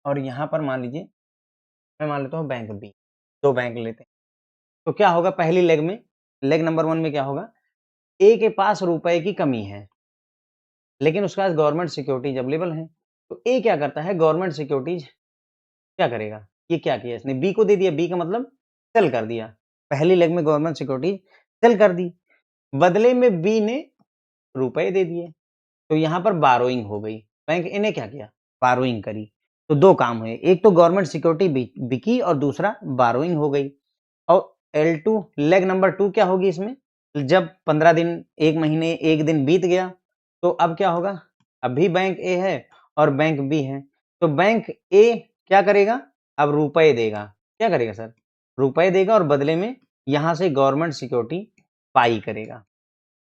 और यहाँ पर मान लीजिए मैं मान लेता हूँ बैंक बी, दो बैंक लेते हैं। तो क्या होगा पहली लेग में, लेग नंबर 1 में क्या होगा, ए के पास रुपए की कमी है लेकिन उसके पास गवर्नमेंट सिक्योरिटीज अवेलेबल हैं। तो ए क्या करता है, गवर्नमेंट सिक्योरिटीज क्या करेगा, ये क्या किया इसने, बी को दे दिया, बी का मतलब सेल कर दिया। पहली लेग में गवर्नमेंट सिक्योरिटी सेल कर दी, बदले में बी ने रुपए दे दिए। तो यहाँ पर बारोइंग हो गई, बैंक ए ने क्या किया, बारोइंग करी। तो दो काम हुए, एक तो गवर्नमेंट सिक्योरिटी बिकी और दूसरा बारोइंग हो गई। और L2 लेग नंबर 2 क्या होगी इसमें, जब 15 दिन, 1 महीने, 1 दिन बीत गया तो अब क्या होगा, अभी बैंक ए है और बैंक बी है। तो बैंक ए क्या करेगा, अब रुपए देगा। क्या करेगा सर, रुपए देगा और बदले में यहाँ से गवर्नमेंट सिक्योरिटी बाई करेगा।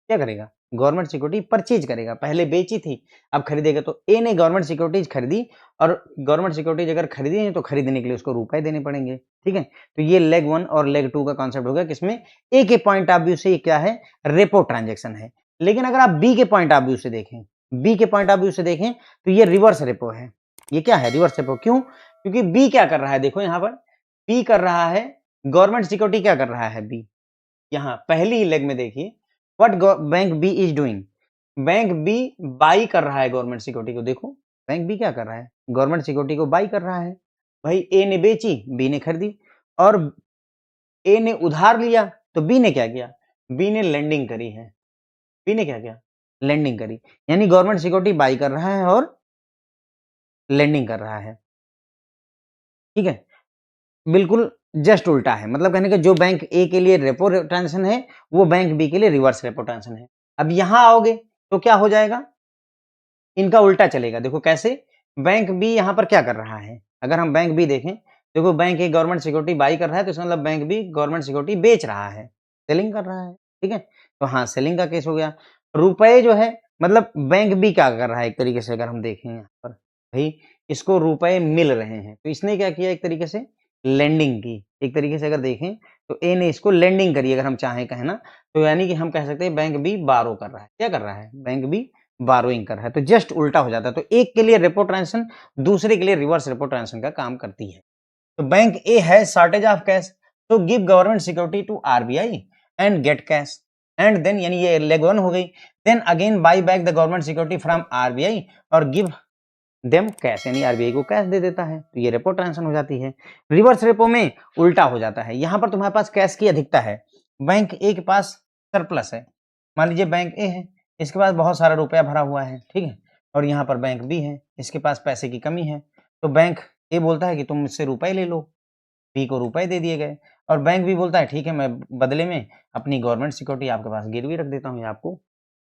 क्या करेगा, गवर्नमेंट सिक्योरिटी परचेज करेगा, पहले बेची थी अब खरीदेगा। तो ए ने गवर्नमेंट सिक्योरिटीज खरीदी और गवर्नमेंट सिक्योरिटीज अगर खरीदी है तो खरीदने के लिए उसको रुपए देने पड़ेंगे, ठीक है। तो ये लेग 1 और लेग 2 का कॉन्सेप्ट होगा, किसमें, ए के पॉइंट ऑफ व्यू से ये क्या है, रेपो ट्रांजेक्शन है। लेकिन अगर आप बी के पॉइंट ऑफ व्यू से देखें, बी के पॉइंट ऑफ व्यू से देखें तो ये रिवर्स रेपो है। ये क्या है, रिवर्स रेपो। क्यों, क्योंकि बी क्या कर रहा है, देखो यहाँ पर बी कर रहा है, गवर्नमेंट सिक्योरिटी क्या कर रहा है बी, यहाँ पहली ही लेग में देखिए what bank B is doing, bank B buy कर रहा है गवर्नमेंट सिक्योरिटी को। देखो बैंक बी क्या कर रहा है, गवर्नमेंट सिक्योरिटी को बाई कर रहा है। भाई ए ने बेची, बी ने खरीदी, और ए ने उधार लिया तो बी ने क्या किया, बी ने लेंडिंग करी है। बी ने क्या किया, लेंडिंग करी, यानी गवर्नमेंट सिक्योरिटी बाई कर रहा है और लेंडिंग कर रहा है, ठीक है। बिल्कुल जस्ट उल्टा है, मतलब कहने का जो बैंक ए के लिए रेपो ट्रांजेक्शन है वो बैंक बी के लिए रिवर्स रेपो ट्रांजेक्शन है। अब यहां आओगे तो क्या हो जाएगा, इनका उल्टा चलेगा। देखो कैसे, बैंक बी यहां पर क्या कर रहा है, अगर हम बैंक बी देखें, देखो bank A government security by कर रहा है तो इसका मतलब बैंक बी गवर्नमेंट सिक्योरिटी बेच रहा है, सेलिंग कर रहा है, ठीक है। तो हाँ सेलिंग का केस हो गया। रुपए जो है, मतलब बैंक बी क्या कर रहा है, एक तरीके से अगर हम देखें यहाँ पर, भाई इसको रुपए मिल रहे हैं तो इसने क्या किया, एक तरीके से लेंडिंग की। एक तरीके से अगर देखें तो ए ने इसको लेंडिंग करी, अगर हम चाहें कहना, तो यानी कि हम कह सकते हैं बैंक बी बारो कर रहा है। क्या कर रहा है, बैंक बी बारोइंग कर रहा है। तो जस्ट उल्टा हो जाता है। तो एक के लिए रेपो ट्रांजेक्शन, दूसरे के लिए रिवर्स रेपो ट्रांजेक्शन का काम करती है। तो बैंक ए है शॉर्टेज ऑफ कैश, तो give government security to RBI and get cash, and then यानी ये लेग 1 हो गई। Then again buy back the government security from RBI और गिव देम कैश, यानी आरबीआई को कैश दे देता है। तो ये रेपो ट्रांजेक्शन हो जाती है। रिवर्स रेपो में उल्टा हो जाता है, यहां पर तुम्हारे पास कैश की अधिकता है, बैंक ए के पास सरप्लस है। मान लीजिए बैंक ए है, इसके पास बहुत सारा रुपया भरा हुआ है, ठीक है, और यहाँ पर बैंक बी है, इसके पास पैसे की कमी है। तो बैंक ए बोलता है कि तुम मुझसे रुपए ले लो, बी को रुपए दे दिए गए, और बैंक बी बोलता है ठीक है मैं बदले में अपनी गवर्नमेंट सिक्योरिटी आपके पास गिरवी रख देता हूँ या आपको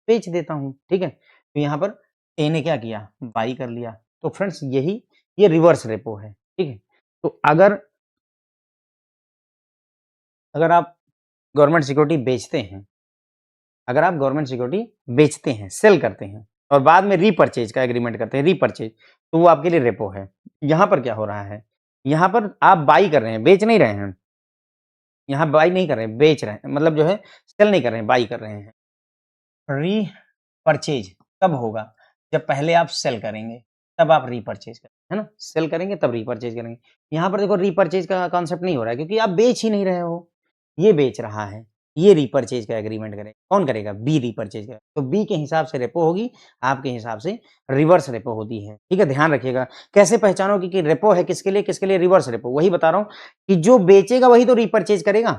बेच देता हूँ, ठीक है। तो यहाँ पर ए ने क्या किया, बाई कर लिया। तो फ्रेंड्स यही ये रिवर्स रेपो है, ठीक है। तो अगर अगर आप गवर्नमेंट सिक्योरिटी बेचते हैं, अगर आप गवर्नमेंट सिक्योरिटी बेचते हैं, सेल करते हैं और बाद में रीपरचेज का एग्रीमेंट करते हैं, रीपरचेज, तो वो आपके लिए रेपो है। यहाँ पर क्या हो रहा है, यहाँ पर आप बाई कर रहे हैं, बेच नहीं रहे हैं, यहाँ बाई नहीं कर रहे हैं, बेच रहे हैं, मतलब जो है सेल नहीं कर रहे हैं, बाई कर रहे हैं। रीपरचेज कब होगा, जब पहले आप सेल करेंगे, तब आप रीपरचेज़ करेंगे, है ना? सेल करेंगे तब रीपरचेज़ करेंगे। यहाँ पर देखो रीपरचेज़ का कॉन्सेप्ट नहीं हो रहा है क्योंकि आप बेच ही नहीं रहे हो। ये बेच रहा है, ये रीपरचेज़ का एग्रीमेंट करेगा। कौन करेगा? बी रीपरचेज़ करेगा। तो बी के हिसाब से रेपो होगी, आपके हिसाब से रिवर्स रेपो होती है। ठीक है? ध्यान रखिएगा। कैसे पहचानोगे कि रेपो है किसके लिए रिवर्स रेपो? वही बता रहा हूँ कि जो बेचेगा वही तो रीपरचेज़ करेगा।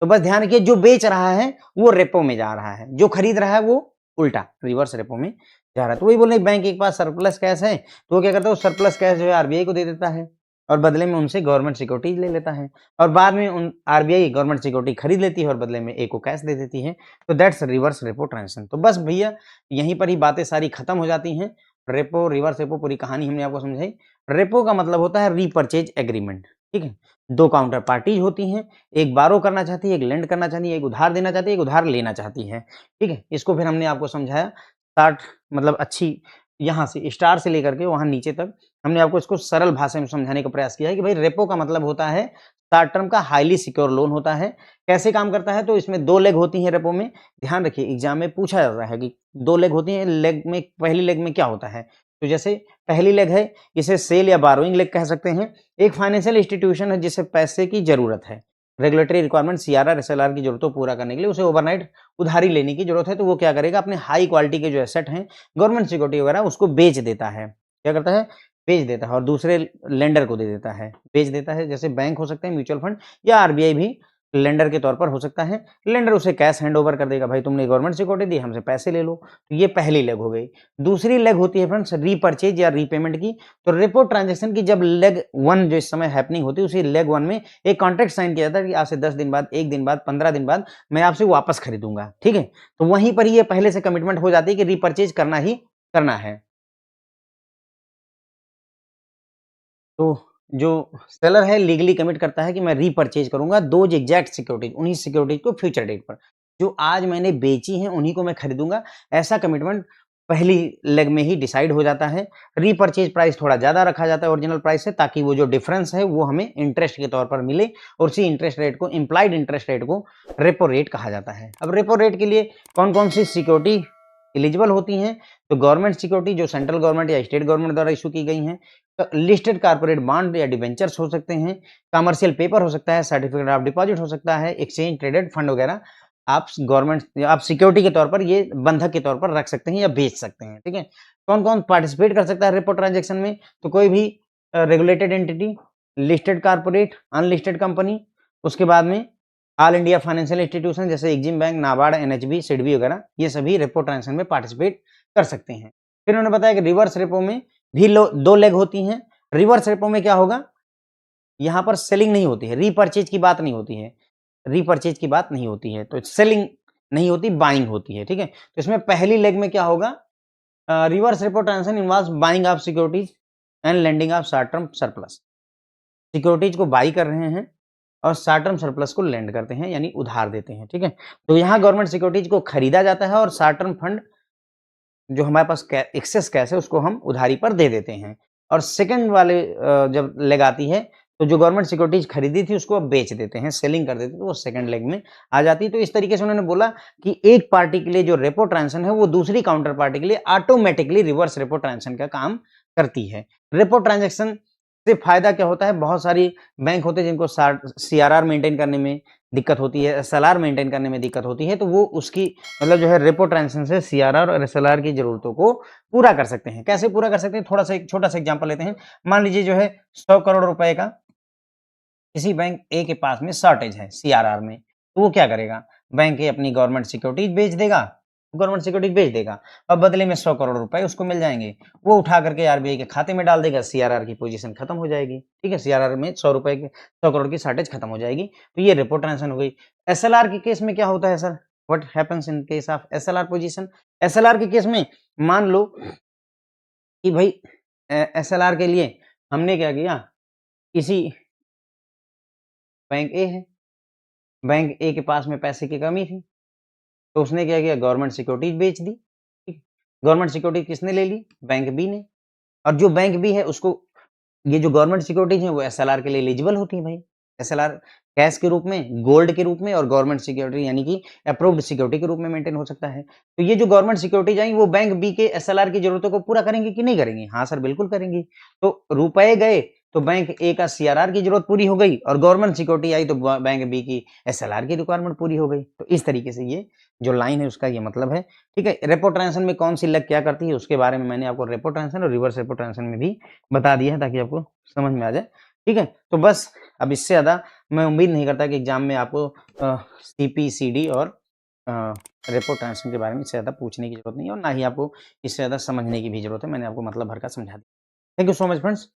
तो बस ध्यान रखिए जो बेच रहा है वो रेपो में जा रहा है, जो खरीद रहा है वो उल्टा रिवर्स रेपो में जा रहा है। तो वही बोल रहे हैं बैंक के पास सरप्लस कैश है, तो वो क्या करता है वो सरप्लस कैश जो है आरबीआई को दे देता है और बदले में उनसे गवर्नमेंट सिक्योरिटीज ले लेता है और बाद में उन आरबीआई गवर्नमेंट सिक्योरिटी खरीद लेती है और बदले में ए को कैश दे देती है। तो दैट्स रिवर्स रेपो ट्रांजेक्शन। तो बस भैया यहीं पर ही बातें सारी खत्म हो जाती हैं। रेपो, रिवर्स रेपो पूरी कहानी हमने आपको समझाई। रेपो का मतलब होता है रीपरचेज एग्रीमेंट। ठीक है? दो काउंटर पार्टीज होती हैं, एक बारो करना चाहती है, एक लेंड करना चाहती है, एक उधार देना चाहती है, एक उधार लेना चाहती है। ठीक है? इसको फिर हमने आपको समझाया 60 मतलब अच्छी यहाँ से स्टार से लेकर के वहाँ नीचे तक हमने आपको इसको सरल भाषा में समझाने का प्रयास किया है कि भाई रेपो का मतलब होता है शॉर्ट टर्म का हाईली सिक्योर लोन होता है। कैसे काम करता है? तो इसमें 2 लेग होती हैं रेपो में। ध्यान रखिए एग्ज़ाम में पूछा जाता है कि 2 लेग होती हैं, लेग में पहली लेग में क्या होता है? तो जैसे पहली लेग है, इसे सेल या बोरोइंग लेग कह सकते हैं। एक फाइनेंशियल इंस्टीट्यूशन है जिसे पैसे की ज़रूरत है। रेगुलेटरी रिक्वायरमेंट सीआरआर, एसएलआर की ज़रूरतों को पूरा करने के लिए उसे ओवरनाइट उधारी लेने की ज़रूरत है, तो वो क्या करेगा अपने हाई क्वालिटी के जो एसेट हैं, गवर्नमेंट सिक्योरिटी वगैरह उसको बेच देता है। क्या करता है? बेच देता है और दूसरे लेंडर को दे देता है। बेच देता है जैसे बैंक हो सकते हैं, म्यूचुअल फंड या आरबीआई भी लेंडर के तौर पर हो सकता है। लेंडर उसे कैश हैंड ओवर कर देगा, भाई तुमने गवर्नमेंट सिक्योरिटी दी, हमसे पैसे ले लो। तो ये पहली लेग हो गई। दूसरी लेग होती है फ्रेंड्स रीपर्चेज या रीपेमेंट की। तो रेपो ट्रांजैक्शन की जब लेग 1 जो इस समय हैपनिंग होती है, उसी लेग 1 में एक कॉन्ट्रैक्ट साइन किया जाता है कि आज से 10 दिन बाद, 1 दिन बाद, 15 दिन बाद मैं आपसे वापस खरीदूँगा। ठीक है? तो वहीं पर ये पहले से कमिटमेंट हो जाती है कि रीपर्चेज करना ही करना है। तो जो सेलर है लीगली कमिट करता है कि मैं रीपर्चेज करूँगा दोज़ एग्ज़ैक्ट सिक्योरिटीज़, उन्हीं सिक्योरिटीज़ को फ्यूचर डेट पर। जो आज मैंने बेची हैं उन्हीं को मैं खरीदूँगा, ऐसा कमिटमेंट पहली लेग में ही डिसाइड हो जाता है। रीपर्चेज प्राइस थोड़ा ज़्यादा रखा जाता है ओरिजिनल प्राइस से ताकि वो जो डिफरेंस है वो हमें इंटरेस्ट के तौर पर मिले और उसी इंटरेस्ट रेट को इम्प्लाइड इंटरेस्ट रेट को रेपो रेट कहा जाता है। अब रेपो रेट के लिए कौन-कौन सी सिक्योरिटी एलिजिबल होती हैं? तो गवर्नमेंट सिक्योरिटी जो सेंट्रल गवर्नमेंट या स्टेट गवर्नमेंट द्वारा इश्यू की गई हैं, लिस्टेड कॉर्पोरेट बॉन्ड या डिबेंचर्स हो सकते हैं, कमर्शियल पेपर हो सकता है, सर्टिफिकेट ऑफ डिपॉजिट हो सकता है, एक्सचेंज ट्रेडेड फंड वगैरह आप सिक्योरिटी के तौर पर ये बंधक के तौर पर रख सकते हैं या बेच सकते हैं, ठीक है? कौन-कौन पार्टिसिपेट कर सकता है रेपो ट्रांज़ैक्शन में? तो कोई भी regulated entity, listed corporate, unlisted company, उसके बाद में ऑल इंडिया फाइनेंशियल इंस्टीट्यूशन जैसे एक्जिम बैंक, नाबार्ड, एनएचबी, सिडबी वगैरह ये सभी रेपो ट्रांज़ैक्शन में पार्टिसिपेट कर सकते हैं। फिर उन्होंने बताया कि रिवर्स रेपो में भी लो 2 लेग होती हैं। रिवर्स रेपो में क्या होगा? यहाँ पर सेलिंग नहीं होती है, रीपर्चेज़ की बात नहीं होती है। रीपर्चेज़ की बात नहीं होती है, तो सेलिंग नहीं होती, बाइंग होती है, ठीक है? तो इसमें पहली लेग में क्या होगा? Reverse repo transaction involves buying of securities and lending of short term surplus. Securities को बाई कर रहे हैं और शॉर्ट टर्म सरप्लस को लेंड करते हैं यानी उधार देते हैं, ठीक है? तो यहाँ गवर्नमेंट सिक्योरिटीज़ को खरीदा जाता है और शॉर्ट टर्म फंड जो हमारे पास एक्सेस कैश है उसको हम उधारी पर दे देते हैं और सेकंड वाले जब लेग आती है तो जो गवर्नमेंट सिक्योरिटीज खरीदी थी उसको अब बेच देते हैं, सेलिंग कर देते हैं, तो वो सेकंड लेग में आ जाती है। तो इस तरीके से उन्होंने बोला कि एक पार्टी के लिए जो रेपो ट्रांजेक्शन है वो दूसरी काउंटर पार्टी के लिए ऑटोमेटिकली रिवर्स रेपो ट्रांजेक्शन का काम करती है। रेपो ट्रांजेक्शन से फायदा क्या होता है? बहुत सारी बैंक होते हैं जिनको सीआरआर मेंटेन करने में दिक्कत होती है, एसएलआर मेंटेन करने में दिक्कत होती है, तो वो उसकी मतलब जो है रेपो ट्रांजेक्शन से सीआरआर और एसएलआर की ज़रूरतों को पूरा कर सकते हैं। कैसे पूरा कर सकते हैं? थोड़ा-सा एक छोटा-सा एग्ज़ाम्पल लेते हैं। मान लीजिए जो है 100 करोड़ रुपए का किसी बैंक ए के पास में शॉर्टेज है सीआरआर में, तो वो क्या करेगा? बैंक ए अपनी गवर्नमेंट सिक्योरिटीज़ बेच देगा, गवर्नमेंट सिक्योरिटीज़ बेच देगा और बदले में 100 करोड़ रुपए उसको मिल जाएँगे। वो उठा करके आरबीआई के खाते में डाल देगा, सीआरआर की पोज़ीशन खत्म हो जाएगी, ठीक है? सीआरआर में 100 रुपए के 100 करोड़ की शॉर्टेज खत्म हो जाएगी, तो ये रेपो ट्रांज़ैक्शन हो गई। एसएलआर के केस में क्या होता है sir? What happens in case of SLR position? SLR के केस में मान लो कि भई एसएलआर के लिए हमने क्या किया, किसी बैंक ए है, बैंक ए के पास में पैसे की कमी थी, तो उसने क्या किया गवर्नमेंट सिक्योरिटीज़ बेच दी, ठीक है। गवर्नमेंट सिक्योरिटी किसने ले ली? बैंक बी ने और जो बैंक बी है उसको ये जो गवर्नमेंट सिक्योरिटीज़ हैं वो एसएलआर के लिए एलिजिबल होती हैं भाई। एसएलआर कैश के रूप में, गोल्ड के रूप में और गवर्नमेंट सिक्योरिटी यानी कि अप्रूव्ड सिक्योरिटी के रूप में मेंटेन हो सकता है। तो ये जो गवर्नमेंट सिक्योरिटीज आई वो बैंक बी के एसएलआर की जरूरतों को पूरा करेंगी कि नहीं करेंगी? हाँ सर, बिल्कुल करेंगी। तो रुपए गए तो बैंक ए का सीआरआर की जरूरत पूरी हो गई और गवर्नमेंट सिक्योरिटी आई तो बैंक बी की एसएलआर की रिक्वायरमेंट पूरी हो गई। तो इस तरीके से ये जो लाइन है उसका ये मतलब है। ठीक है, रेपो ट्रांजेक्शन में कौन सी लग क्या करती है उसके बारे में मैंने आपको रेपो ट्रांजेक्शन और रिवर्स रेपो ट्रांजेक्शन में भी बता दिया है ताकि आपको समझ में आ जाए। ठीक है, तो बस अब इससे ज्यादा मैं उम्मीद नहीं करता कि एग्जाम में आपको सीपी सीडी और रेपो ट्रांजेक्शन के बारे में इससे ज्यादा पूछने की जरूरत नहीं है और ना ही आपको इससे ज्यादा समझने की भी जरूरत है। मैंने आपको मतलब भर का समझा दिया। Thank you so much friends.